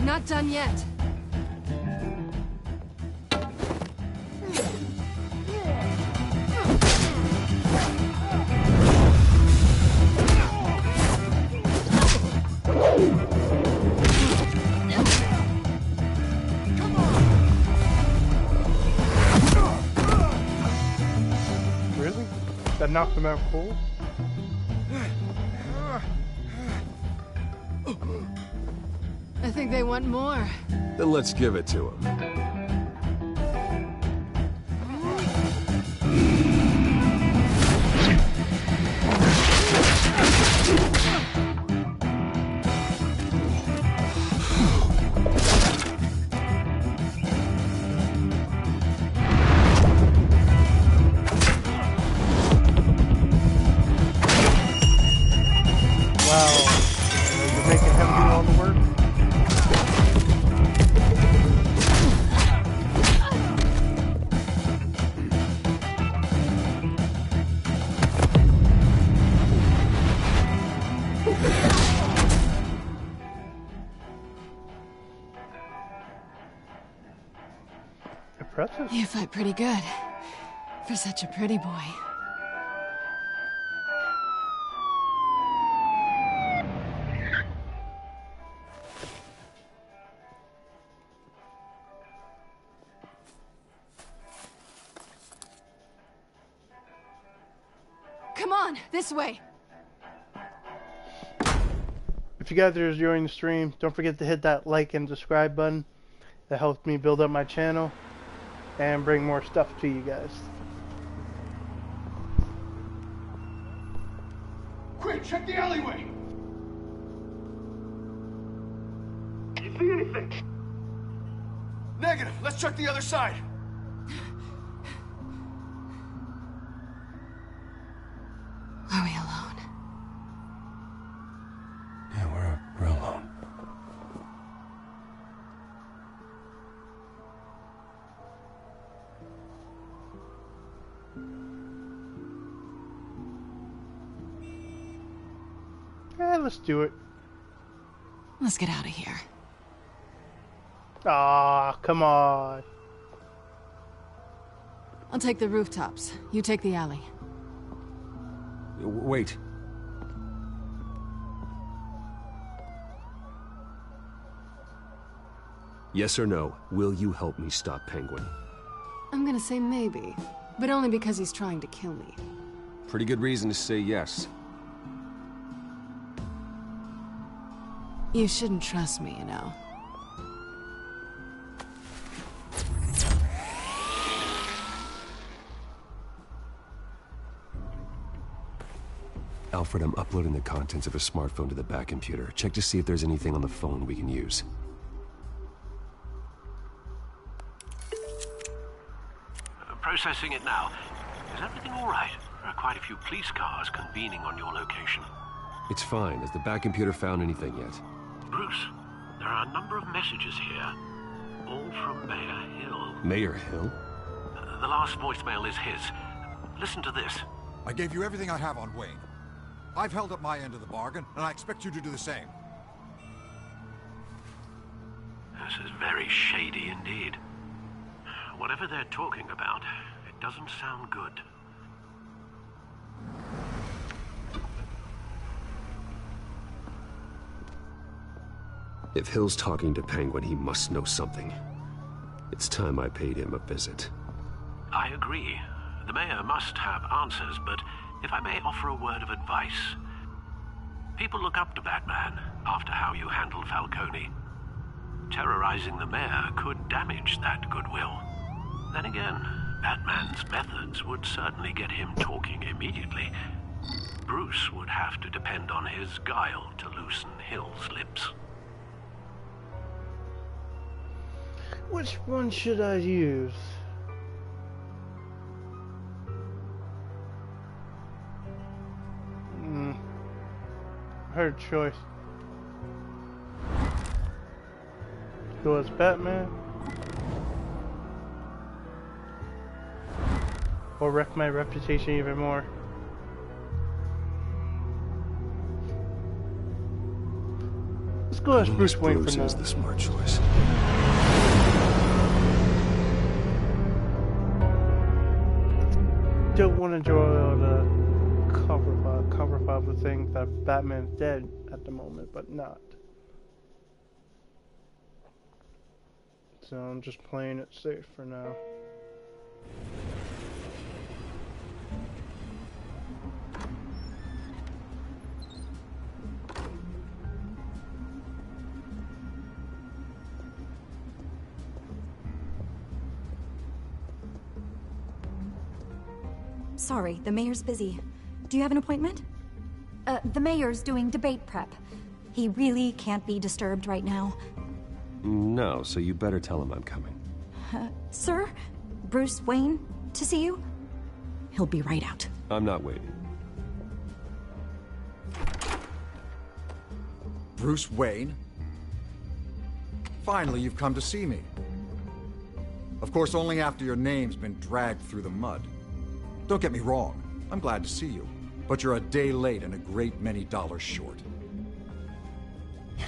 Not done yet. knocked him out cold. I think they want more. Then let's give it to them. You're making him do all the work? Impressive. You fight pretty good. For such a pretty boy. Come on, this way. If you guys are enjoying the stream, don't forget to hit that like and subscribe button. That helps me build up my channel and bring more stuff to you guys. Quick, check the alleyway! You see anything? Negative. Let's check the other side. Are we alone? Yeah, we're alone. Let's do it. Let's get out of here. Ah, come on. I'll take the rooftops. You take the alley. Wait. Yes or no, will you help me stop Penguin? I'm gonna say maybe, but only because he's trying to kill me. Pretty good reason to say yes. You shouldn't trust me, you know. Alfred, I'm uploading the contents of a smartphone to the back computer. Check to see if there's anything on the phone we can use. Processing it now. Is everything all right? There are quite a few police cars convening on your location. It's fine. Has the back computer found anything yet? Bruce, there are a number of messages here. All from Mayor Hill. Mayor Hill? The last voicemail is his. Listen to this. I gave you everything I have on Wayne. I've held up my end of the bargain, and I expect you to do the same. This is very shady indeed. Whatever they're talking about, it doesn't sound good. If Hill's talking to Penguin, he must know something. It's time I paid him a visit. I agree. The mayor must have answers, but if I may offer a word of advice. People look up to Batman after how you handled Falcone. Terrorizing the mayor could damage that goodwill. Then again, Batman's methods would certainly get him talking immediately. Bruce would have to depend on his guile to loosen Hill's lips. Which one should I use? Hard choice. Go as Batman. Or wreck my reputation even more. Let's go as Bruce Wayne for now. Is the smart choice. Don't want to draw the cover five would think that Batman's dead at the moment, but not. So I'm just playing it safe for now. Sorry, the mayor's busy. Do you have an appointment? The mayor's doing debate prep. He really can't be disturbed right now. No, so you better tell him I'm coming. Sir? Bruce Wayne? To see you? He'll be right out. I'm not waiting. Bruce Wayne? Finally, you've come to see me. Of course, only after your name's been dragged through the mud. Don't get me wrong, I'm glad to see you. But you're a day late and a great many dollars short.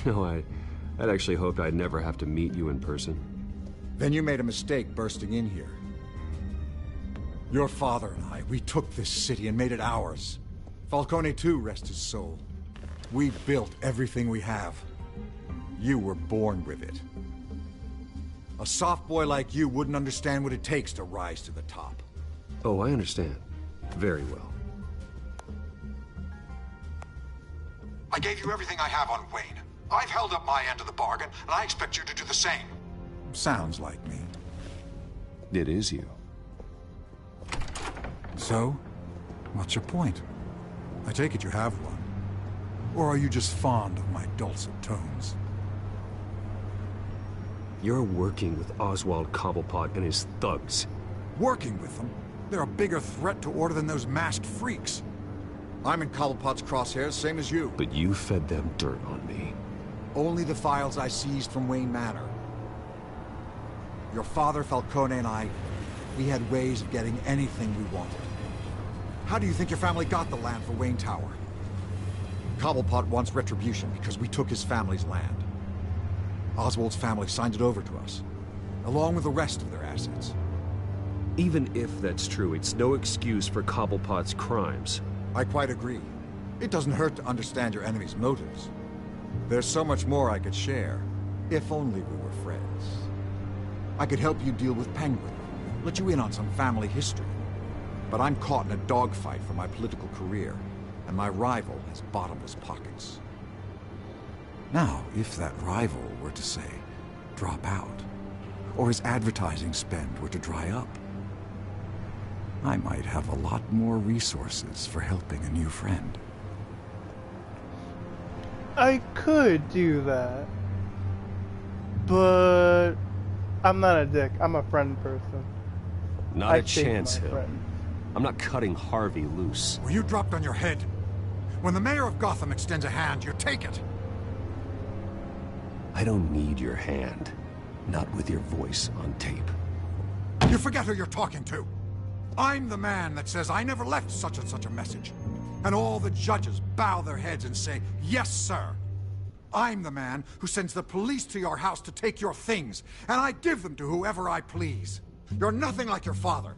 You know, I'd actually hoped I'd never have to meet you in person. Then you made a mistake bursting in here. Your father and I, we took this city and made it ours. Falcone too, rest his soul. We built everything we have. You were born with it. A soft boy like you wouldn't understand what it takes to rise to the top. Oh, I understand. Very well. I gave you everything I have on Wayne. I've held up my end of the bargain, and I expect you to do the same. Sounds like me. It is you. So, what's your point? I take it you have one. Or are you just fond of my dulcet tones? You're working with Oswald Cobblepot and his thugs. Working with them? They're a bigger threat to order than those masked freaks. I'm in Cobblepot's crosshairs, same as you. But you fed them dirt on me. Only the files I seized from Wayne Manor. Your father, Falcone, and I, we had ways of getting anything we wanted. How do you think your family got the land for Wayne Tower? Cobblepot wants retribution because we took his family's land. Oswald's family signed it over to us, along with the rest of their assets. Even if that's true, it's no excuse for Cobblepot's crimes. I quite agree. It doesn't hurt to understand your enemy's motives. There's so much more I could share, if only we were friends. I could help you deal with Penguin, let you in on some family history. But I'm caught in a dogfight for my political career, and my rival has bottomless pockets. Now, if that rival were to say, drop out, or his advertising spend were to dry up, I might have a lot more resources for helping a new friend. I could do that, but I'm not a dick. I'm a friend person. Not a chance, Hill. Friend. I'm not cutting Harvey loose. Were you dropped on your head? When the mayor of Gotham extends a hand, you take it. I don't need your hand. Not with your voice on tape. You forget who you're talking to. I'm the man that says I never left such and such a message. And all the judges bow their heads and say, yes, sir. I'm the man who sends the police to your house to take your things, and I give them to whoever I please. You're nothing like your father.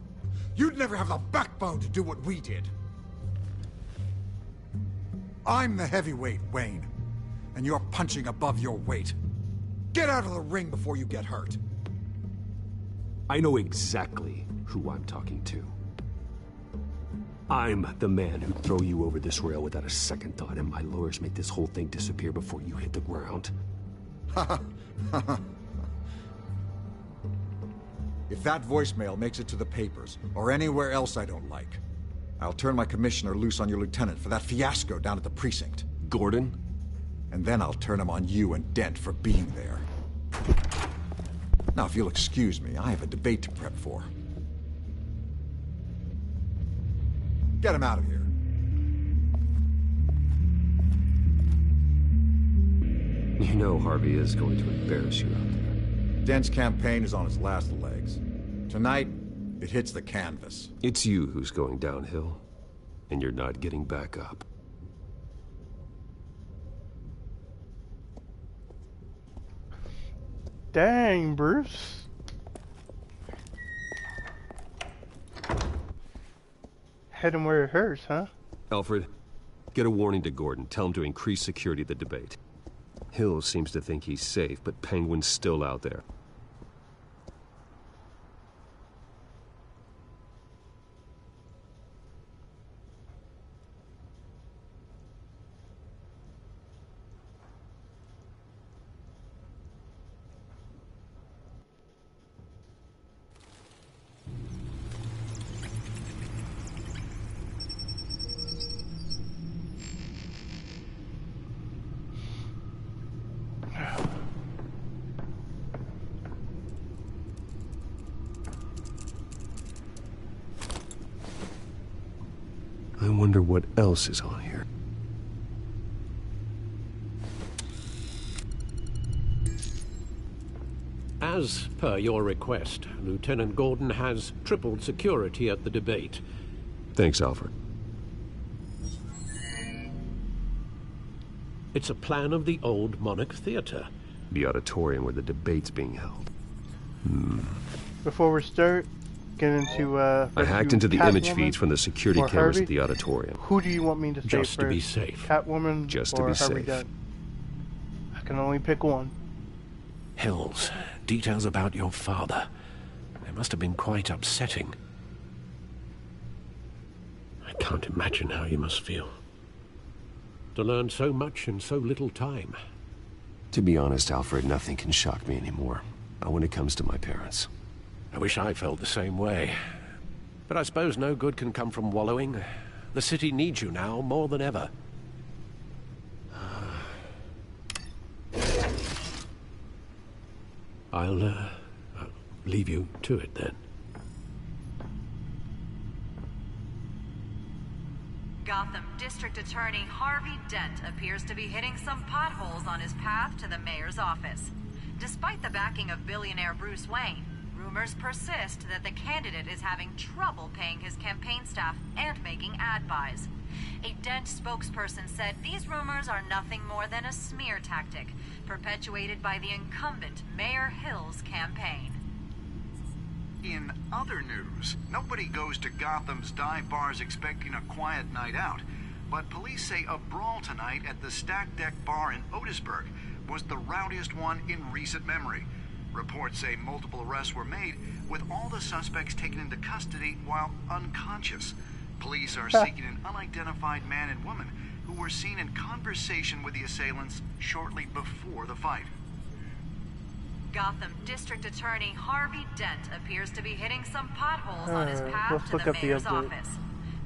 You'd never have the backbone to do what we did. I'm the heavyweight, Wayne, and you're punching above your weight. Get out of the ring before you get hurt. I know exactly who I'm talking to. I'm the man who'd throw you over this rail without a second thought, and my lawyers make this whole thing disappear before you hit the ground. If that voicemail makes it to the papers, or anywhere else I don't like, I'll turn my commissioner loose on your lieutenant for that fiasco down at the precinct. Gordon? And then I'll turn him on you and Dent for being there. Now, if you'll excuse me, I have a debate to prep for. Get him out of here. You know Harvey is going to embarrass you out there. Dent's campaign is on its last legs. Tonight, it hits the canvas. It's you who's going downhill, and you're not getting back up. Dang, Bruce. Hit him where it hurts, huh? Alfred, get a warning to Gordon. Tell him to increase security at the debate. Hill seems to think he's safe, but Penguin's still out there. I wonder what else is on here. As per your request, Lieutenant Gordon has tripled security at the debate. Thanks, Alfred. It's a plan of the old Monarch Theater. The auditorium where the debate's being held. Before we start, get into I hacked into the image feeds from the security cameras at the auditorium. Who do you want me to save Just first? to be safe. Catwoman Just or to be Harvey safe. Dent? I can only pick one. Hills, details about your father. They must have been quite upsetting. I can't imagine how you must feel. To learn so much in so little time. To be honest, Alfred, nothing can shock me anymore. Not when it comes to my parents. I wish I felt the same way. But I suppose no good can come from wallowing. The city needs you now more than ever. I'll leave you to it then. Gotham District Attorney Harvey Dent appears to be hitting some potholes on his path to the mayor's office. Despite the backing of billionaire Bruce Wayne, rumors persist that the candidate is having trouble paying his campaign staff and making ad buys. A Dent spokesperson said these rumors are nothing more than a smear tactic, perpetuated by the incumbent Mayor Hill's campaign. In other news, nobody goes to Gotham's dive bars expecting a quiet night out, but police say a brawl tonight at the Stack Deck Bar in Otisburg was the rowdiest one in recent memory. Reports say multiple arrests were made, with all the suspects taken into custody while unconscious. Police are seeking an unidentified man and woman who were seen in conversation with the assailants shortly before the fight. Gotham District Attorney Harvey Dent appears to be hitting some potholes on his path to the mayor's office.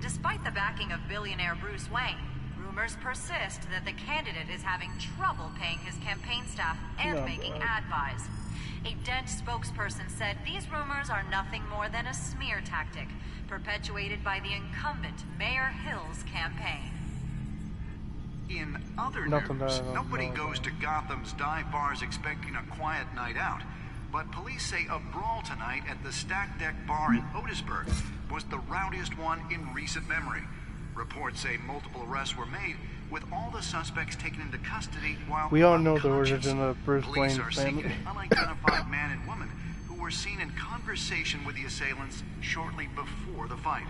Despite the backing of billionaire Bruce Wayne, rumors persist that the candidate is having trouble paying his campaign staff and making ad buys. A Dent spokesperson said these rumors are nothing more than a smear tactic, perpetuated by the incumbent Mayor Hill's campaign. In other news, nobody goes to Gotham's dive bars expecting a quiet night out, but police say a brawl tonight at the Stack Deck Bar in Otisburg was the rowdiest one in recent memory. Reports say multiple arrests were made, with all the suspects taken into custody while we all know the origin of Bruce Wayne's Wayne's family. family. An unidentified man and woman who were seen in conversation with the assailants shortly before the fight.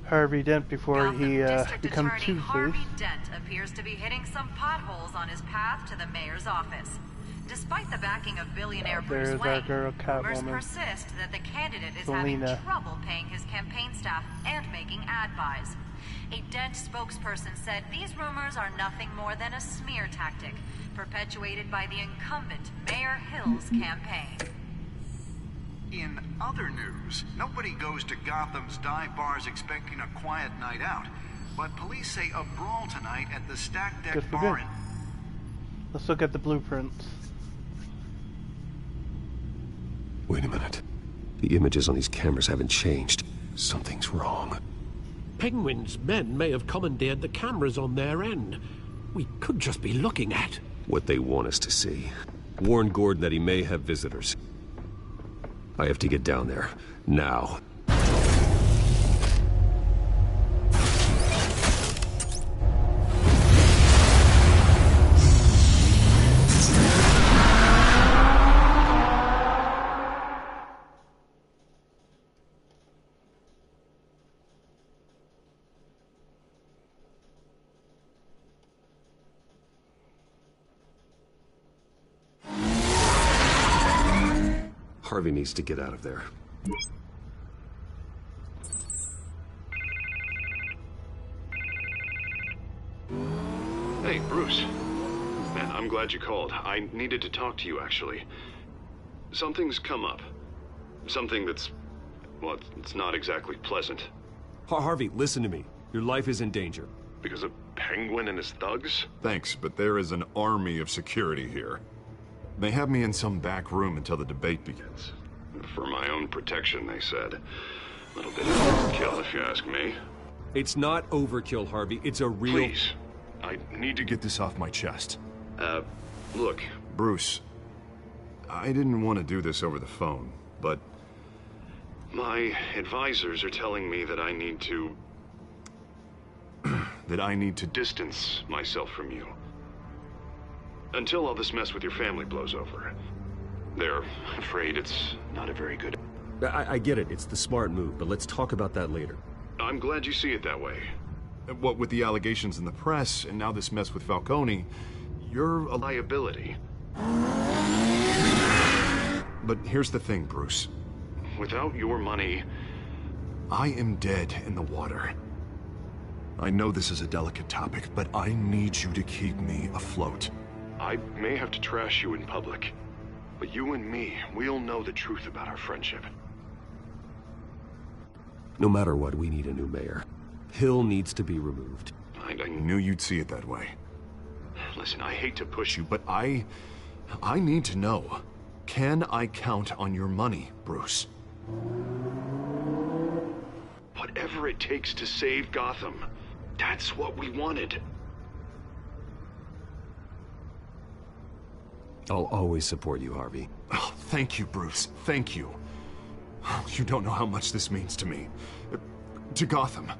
Harvey Dent before he becomes Attorney Two-Face. Harvey Dent appears to be hitting some potholes on his path to the mayor's office. Despite the backing of billionaire Bruce There's our Wayne, girl, rumors Catwoman. persist that the candidate is Selena. having trouble paying his campaign staff and making ad buys. A Dent spokesperson said these rumors are nothing more than a smear tactic, perpetuated by the incumbent Mayor Hill's campaign. In other news, nobody goes to Gotham's dive bars expecting a quiet night out, but police say a brawl tonight at the Stack Deck Guess we're Bar good. in... Let's look at the blueprints. Wait a minute. The images on these cameras haven't changed. Something's wrong. Penguin's men may have commandeered the cameras on their end. We could just be looking at What they want us to see. Warn Gordon that he may have visitors. I have to get down there. Now. Harvey needs to get out of there. Hey, Bruce. Man, I'm glad you called. I needed to talk to you, actually. Something's come up. Something that's... well, it's not exactly pleasant. Harvey, listen to me. Your life is in danger. Because of Penguin and his thugs? Thanks, but there is an army of security here. They have me in some back room until the debate begins. For my own protection, they said. A little bit of overkill, if you ask me. It's not overkill, Harvey. It's a real... Please. I need to get this off my chest. Look, Bruce, I didn't want to do this over the phone, but my advisors are telling me that I need to... that I need to distance myself from you. Until all this mess with your family blows over. They're afraid it's not a very good... I get it. It's the smart move, but let's talk about that later. I'm glad you see it that way. What with the allegations in the press, and now this mess with Falcone, you're a liability. But here's the thing, Bruce. Without your money, I am dead in the water. I know this is a delicate topic, but I need you to keep me afloat. I may have to trash you in public, but you and me, we'll know the truth about our friendship. No matter what, we need a new mayor. Hill needs to be removed. I knew you'd see it that way. Listen, I hate to push you, but I need to know. Can I count on your money, Bruce? Whatever it takes to save Gotham, that's what we wanted. I'll always support you, Harvey. Oh, thank you, Bruce. Thank you. You don't know how much this means to me. To Gotham.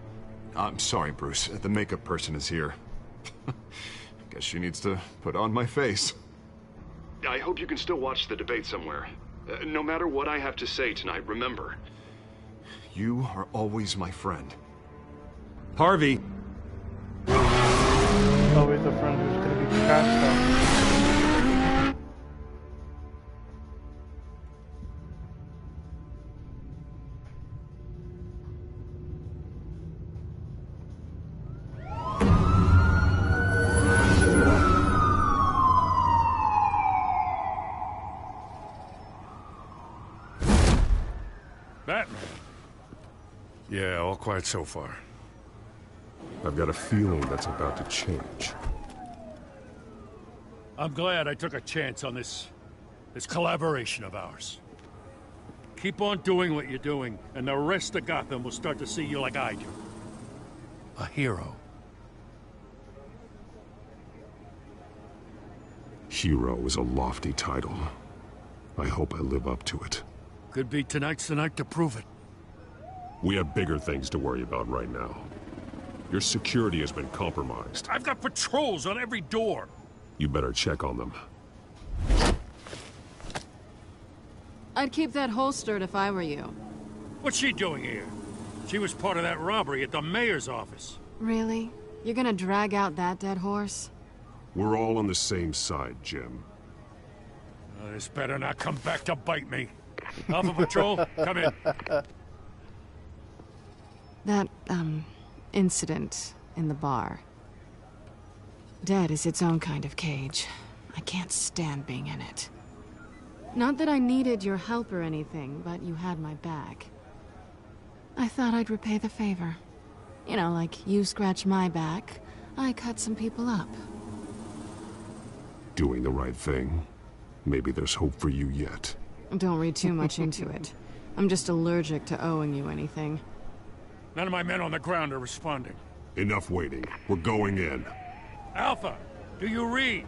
I'm sorry, Bruce. The makeup person is here. Guess she needs to put on my face. I hope you can still watch the debate somewhere. No matter what I have to say tonight, remember, you are always my friend. Harvey! Always a friend who's gonna be trashed out. Batman. Yeah, all quiet so far. I've got a feeling that's about to change. I'm glad I took a chance on this collaboration of ours. Keep on doing what you're doing, and the rest of Gotham will start to see you like I do. A hero. Hero is a lofty title. I hope I live up to it. Could be tonight's the night to prove it. We have bigger things to worry about right now. Your security has been compromised. I've got patrols on every door. You better check on them. I'd keep that holstered if I were you. What's she doing here? She was part of that robbery at the mayor's office. Really? You're gonna drag out that dead horse? We're all on the same side, Jim. This better not come back to bite me. Alpha Patrol, come in. That, incident in the bar. Dead is its own kind of cage. I can't stand being in it. Not that I needed your help or anything, but you had my back. I thought I'd repay the favor. You know, like you scratch my back, I cut some people up. Doing the right thing. Maybe there's hope for you yet. Don't read too much into it. I'm just allergic to owing you anything. None of my men on the ground are responding. Enough waiting. We're going in. Alpha, do you read?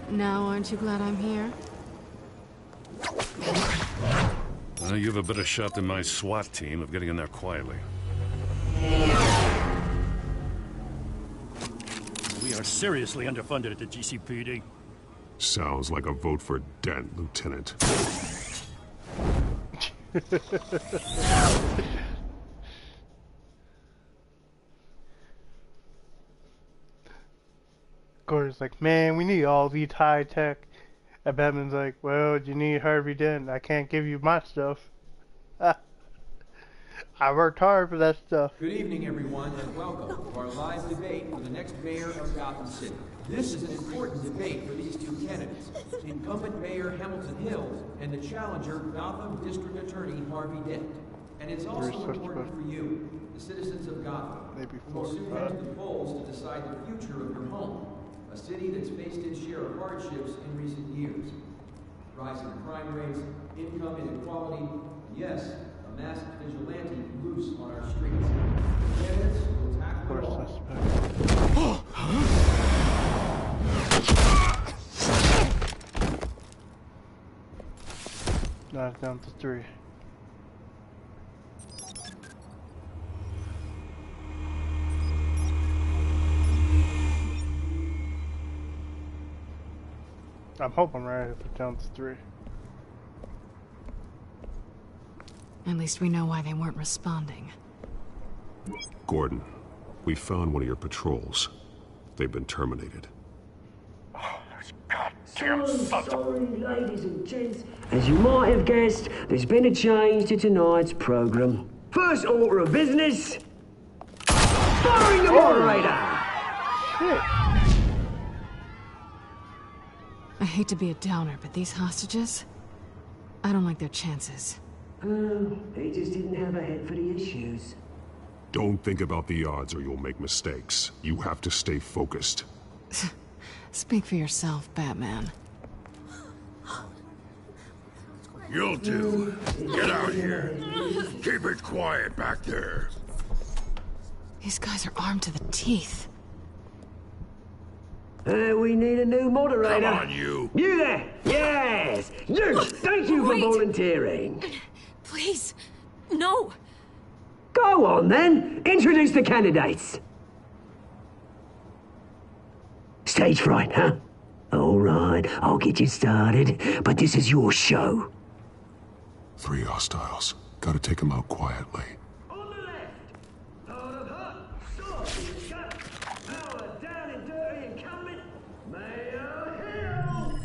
Now aren't you glad I'm here? You have a better shot than my SWAT team of getting in there quietly. We are seriously underfunded at the GCPD. Sounds like a vote for Dent, Lieutenant. Gordon's like, man, we need all these high tech. And Batman's like, well, you need Harvey Dent. I can't give you my stuff. I worked hard for that stuff. Good evening, everyone, and welcome to our live debate for the next mayor of Gotham City. This is an important debate for these two candidates, incumbent Mayor Hamilton Hill and the challenger Gotham District Attorney Harvey Dent. And it's also important for you, the citizens of Gotham, who will soon head to the polls to decide the future of your home, a city that's faced its share of hardships in recent years. Rising crime rates, income inequality, and yes, a a masked vigilante loose on our streets. Candidates will tackle it all. Knock down to 3. I'm hoping right if it down to 3. At least we know why they weren't responding. Gordon, we found one of your patrols. They've been terminated. Sorry, ladies and gents. As you might have guessed, there's been a change to tonight's program. First order of business, firing the moderator! Shit. I hate to be a downer, but these hostages, I don't like their chances. He just didn't have a head for the issues. Don't think about the odds or you'll make mistakes. You have to stay focused. Speak for yourself, Batman. You'll do. Get out here. Keep it quiet back there. These guys are armed to the teeth. We need a new moderator. Come on, you. You there! Yes! You! Thank you for volunteering. Please, no. Go on, then. Introduce the candidates. Stage fright, huh? All right, I'll get you started, but this is your show. 3 hostiles. Gotta take them out quietly. On the left, out of hot, saucy gut, our down and dirty incumbent, Mayor Hill.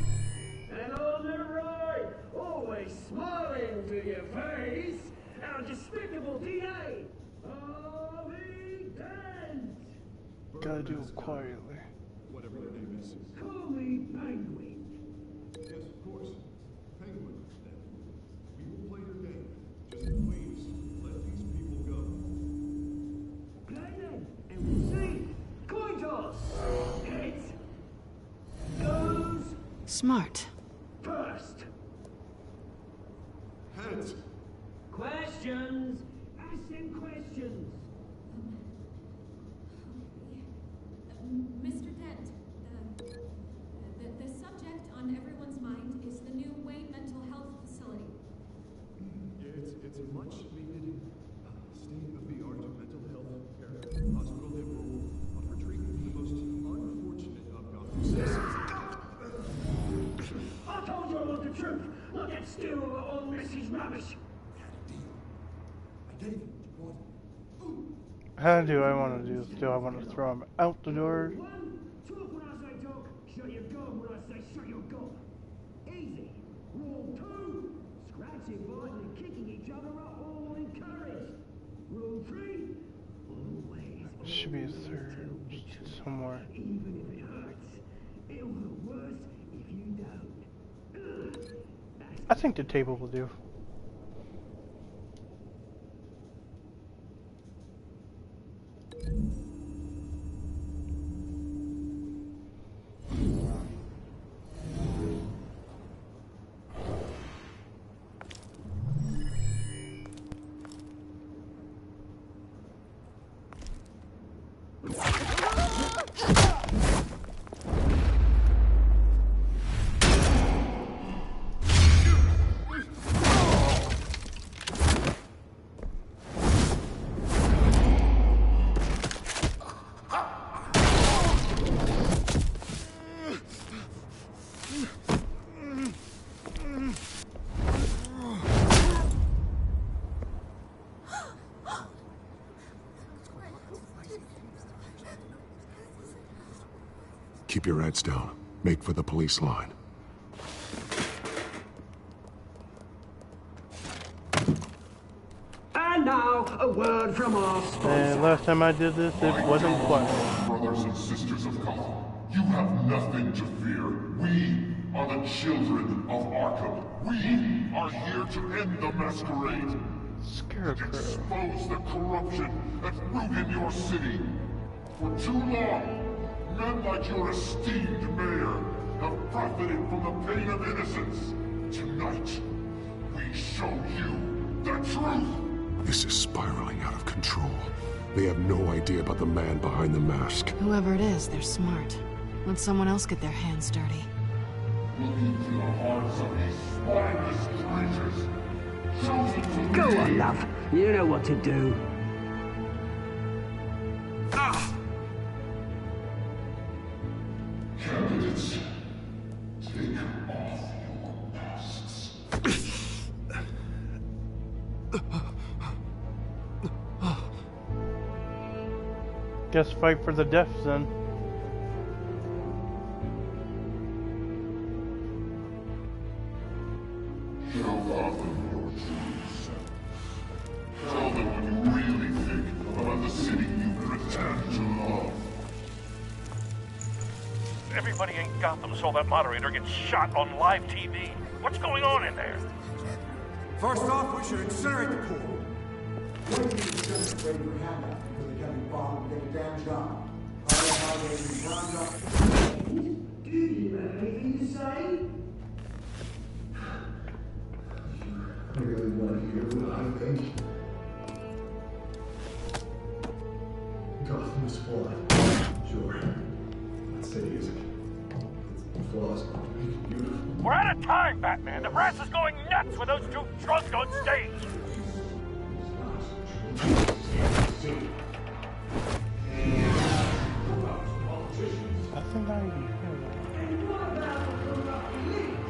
And on the right, always smiling to your face, our despicable DA, Harvey Dent. Gotta do it quietly. Whatever their name is. Call me Penguin. Yes, of course. Penguin. We will play your game. Just please let these people go. Play then, and we'll see. Coin toss. Heads. Goes. Smart. First. Heads. Questions. Ask them questions. Mr. Dent, the subject on everyone's mind is the new Wayne Mental Health Facility. It's a much-needed state-of-the-art mental health care hospital that will offer treatment for the most unfortunate of Gotham's citizens. I told you I want the truth, not that stew over all Missy's rubbish. I gave you what you wanted. How do I want to do this? Do I want to throw him out the door? Talk when I say talk, shut your gob when I say shut your gob. Easy. Rule 2, scratching, biting and kicking each other are all encouraged. Rule 3, always. Should be a third somewhere. Even if it hurts, it'll hurt worse if you don't. I think the table will do. Keep your heads down. Make for the police line. And now, a word from our sponsor. And last time I did this, it wasn't fun. Brothers and sisters of Gotham, you have nothing to fear. We are the children of Arkham. We are here to end the masquerade. Scarecrow. And expose the corruption that ruined your city. For too long, men like your esteemed mayor have profited from the pain of innocence. Tonight, we show you the truth. This is spiraling out of control. They have no idea about the man behind the mask. Whoever it is, they're smart. Let someone else get their hands dirty. Looking through the hearts of these spineless creatures. Chosen to Go lead. on, love. You know what to do. Candidates, take off your masks. Guess fight for the death then. Show Gotham your true self. Tell them what you really think about the city you pretend to love. Everybody in Gotham saw that moderator get shot on live TV. What's going on in there? First off, we should incinerate the pool. Do you have anything to say? I really want to hear what I think. Gotham is flawed. Sure. That city isn't. Its flaws make it beautiful. We're out of time, Batman. The brass is going nuts with those two drunks on stage. I think I heard And what about the corrupt elite?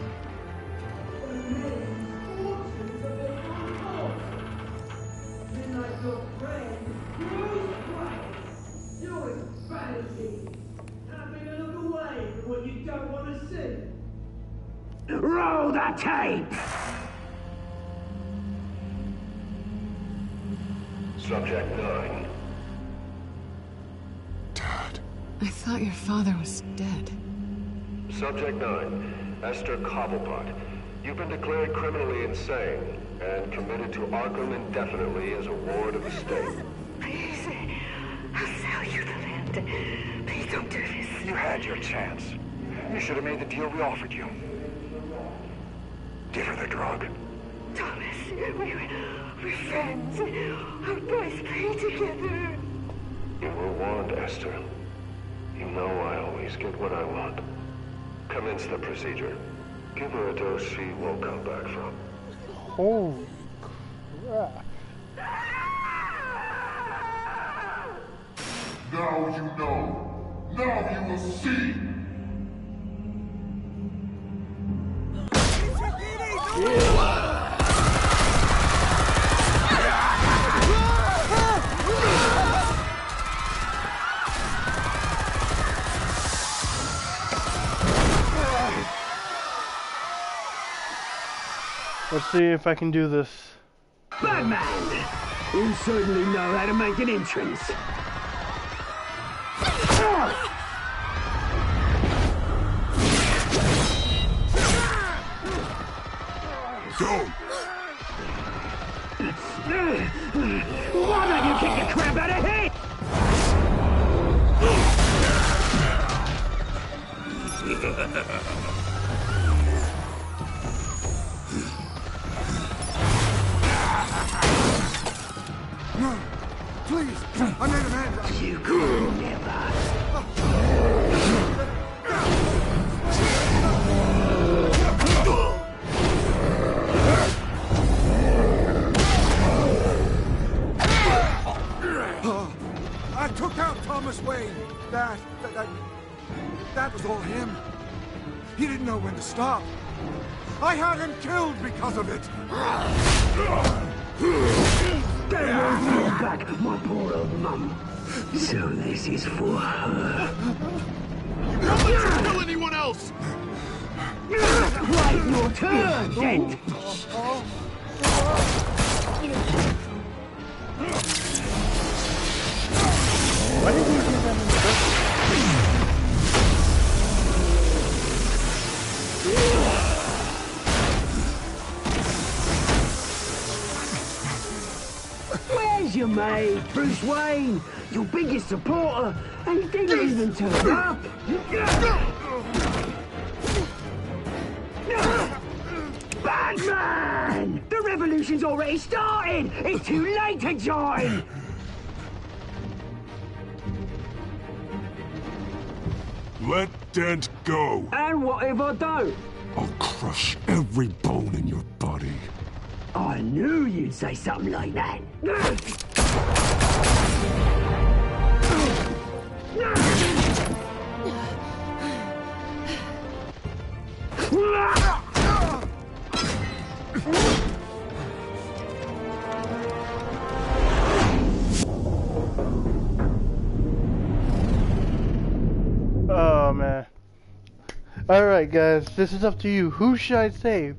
The millions, fortunes of their own cause. Then like your friend, Bruce Wayne, doing fantasy. Having a look away from what you don't want to see. Roll the tape! Subject 9. I thought your father was dead. Subject 9, Esther Cobblepot. You've been declared criminally insane and committed to Arkham indefinitely as a ward of the state. Please, I'll sell you the land. Please don't do this. You had your chance. You should have made the deal we offered you. Give her the drug. Thomas, we're friends. Our boys play together. You were warned, Esther. You know I always get what I want. Commence the procedure. Give her a dose she won't come back from. Holy crap. Now you know. Now you will see. Let's see if I can do this. Batman! You certainly know how to make an entrance. Go! Why don't you kick the crap out of him? No, please, I made a man. You could never. I took out Thomas Wayne. That was all him. He didn't know when to stop. I had him killed because of it. Stay away from your back, my poor old mum. So this is for her. Don't let her kill anyone else! Right, your turn, Dent! Why did he do that in the first Where's your mate, Bruce Wayne? Your biggest supporter, and he didn't even turn up. Madman! The revolution's already started! It's too late to join! Let Dent go! And what if I don't? I'll crush every bone in your body. I knew you'd say something like that. Oh man. Alright guys, this is up to you. Who should I save?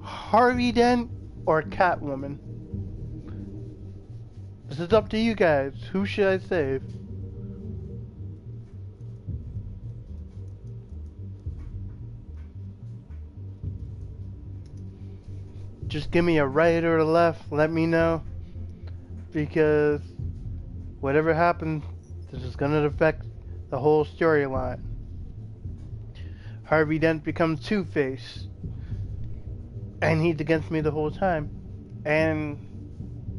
Harvey Dent or Catwoman? This is up to you guys. Who should I save? Just give me a right or a left. Let me know. Because whatever happens, this is going to affect the whole storyline. Harvey Dent becomes Two-Face. And he's against me the whole time. And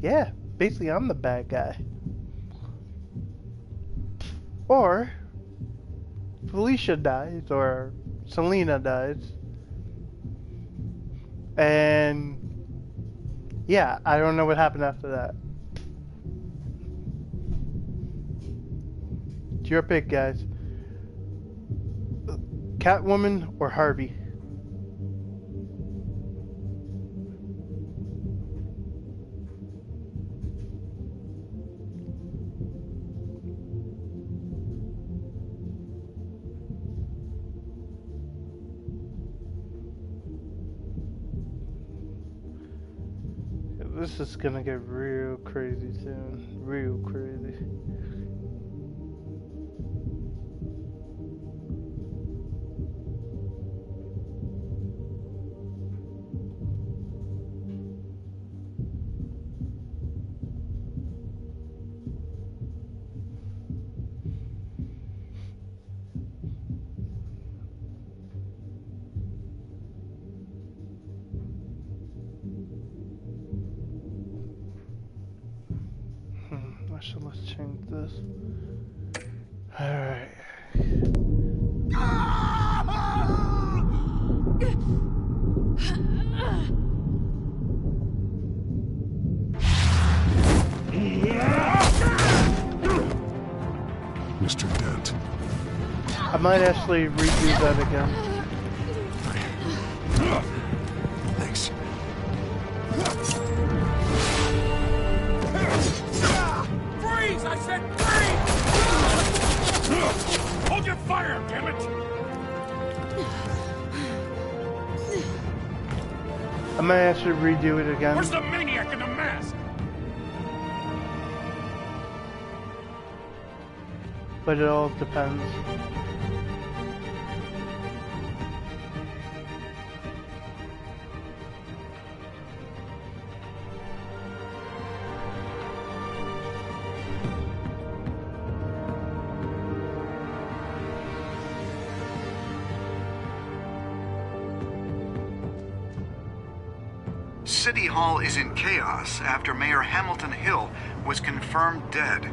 yeah, basically I'm the bad guy. Or Felicia dies, or Selena dies. And yeah, I don't know what happened after that. It's your pick, guys. Catwoman or Harvey? This is gonna get real crazy soon. Real crazy. So let's change this. Alright. Mr. Dent. I might actually redo that again. Thanks. I said freeze! Hold your fire, damn it! I might actually redo it again. Where's the maniac in the mask? But it all depends. City Hall is in chaos after Mayor Hamilton Hill was confirmed dead.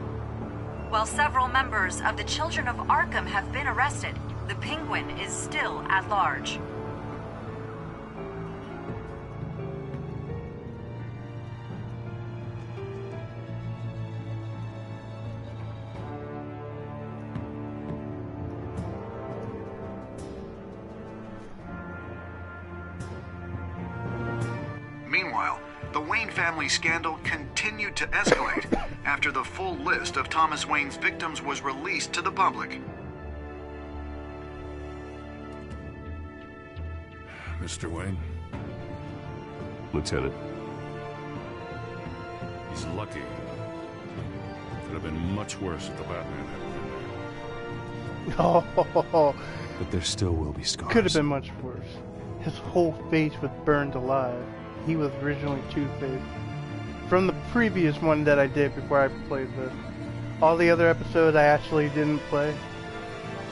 While several members of the Children of Arkham have been arrested, the Penguin is still at large. Meanwhile, the Wayne family scandal continued to escalate after the full list of Thomas Wayne's victims was released to the public. Mr. Wayne? Lieutenant. He's lucky. Could have been much worse if the Batman hadn't been there. Oh, but there still will be scars. Could have been much worse. His whole face was burned alive. He was originally Two-Face. From the previous one that I did before I played this. All the other episodes I actually didn't play.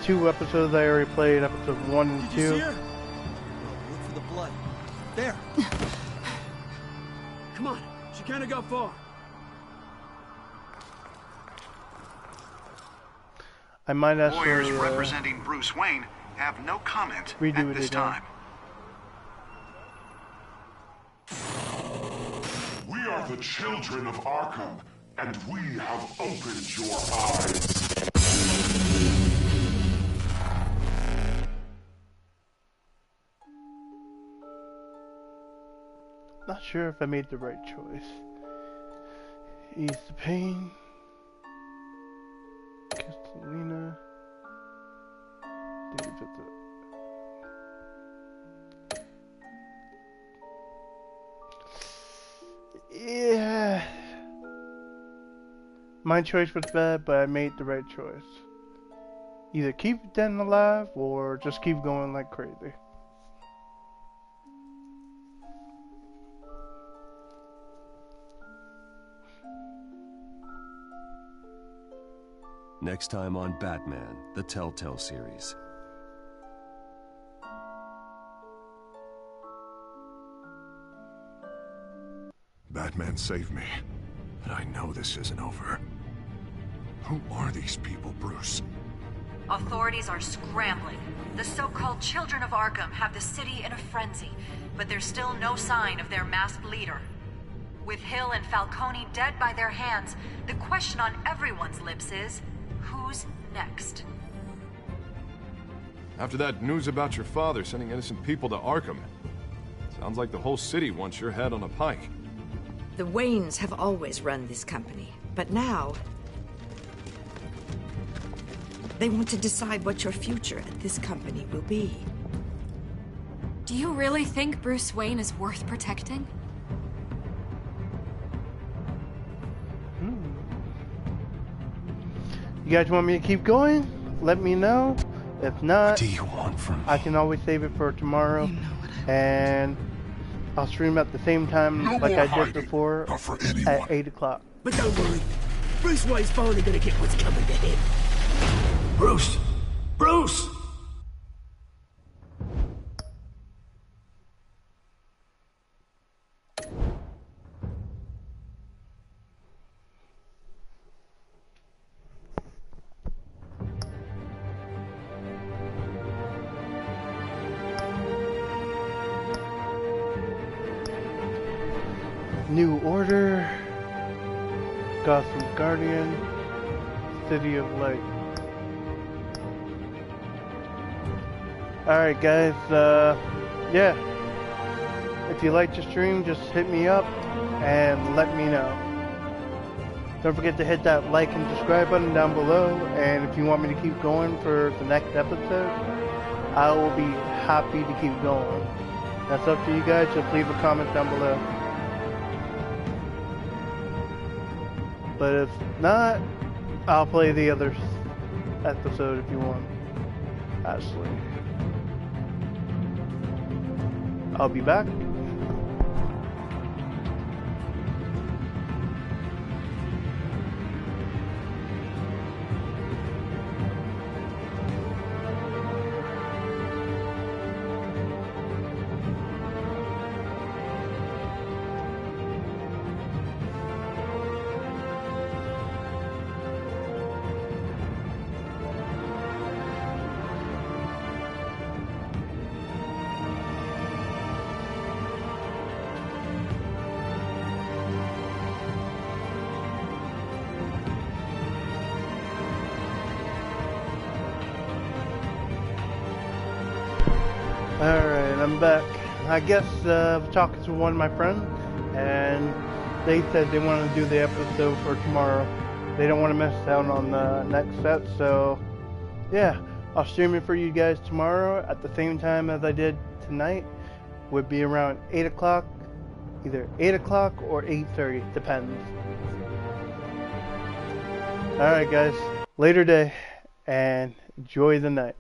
2 episodes I already played, episode 1 and 2. Look for the blood. There. Come on, she can't have got far. I might Lawyers actually representing Bruce Wayne have no comment redo at this time. We are the children of Arkham, and we have opened your eyes. Not sure if I made the right choice. Ease the pain. Catalina. Yeah. My choice was bad, but I made the right choice. Either keep Den alive or just keep going like crazy. Next time on Batman, the Telltale series. Batman saved me, but I know this isn't over. Who are these people, Bruce? Authorities are scrambling. The so-called Children of Arkham have the city in a frenzy, but there's still no sign of their masked leader. With Hill and Falcone dead by their hands, the question on everyone's lips is, who's next? After that news about your father sending innocent people to Arkham, sounds like the whole city wants your head on a pike. The Waynes have always run this company, but now they want to decide what your future at this company will be. Do you really think Bruce Wayne is worth protecting? You guys want me to keep going? Let me know. If not, What do you want from me? I can always save it for tomorrow. And I'll stream at the same time like I did before at 8 o'clock. But don't worry, Bruce Wayne's finally gonna get what's coming to him. Bruce! Bruce! New Order, Gotham's Guardian, City of Light. Alright guys, yeah. If you like the stream, just hit me up and let me know. Don't forget to hit that like and subscribe button down below, and if you want me to keep going for the next episode, I will be happy to keep going. That's up to you guys, just leave a comment down below. But if not, I'll play the other episode if you want. Actually, I'll be back. Alright, I'm back. I guess talking to one of my friends, and they said they want to do the episode for tomorrow. They don't want to miss out on the next set, so yeah, I'll stream it for you guys tomorrow at the same time as I did tonight. Would be around 8 o'clock, either 8 o'clock or 8:30, depends. Alright guys, later day, and enjoy the night.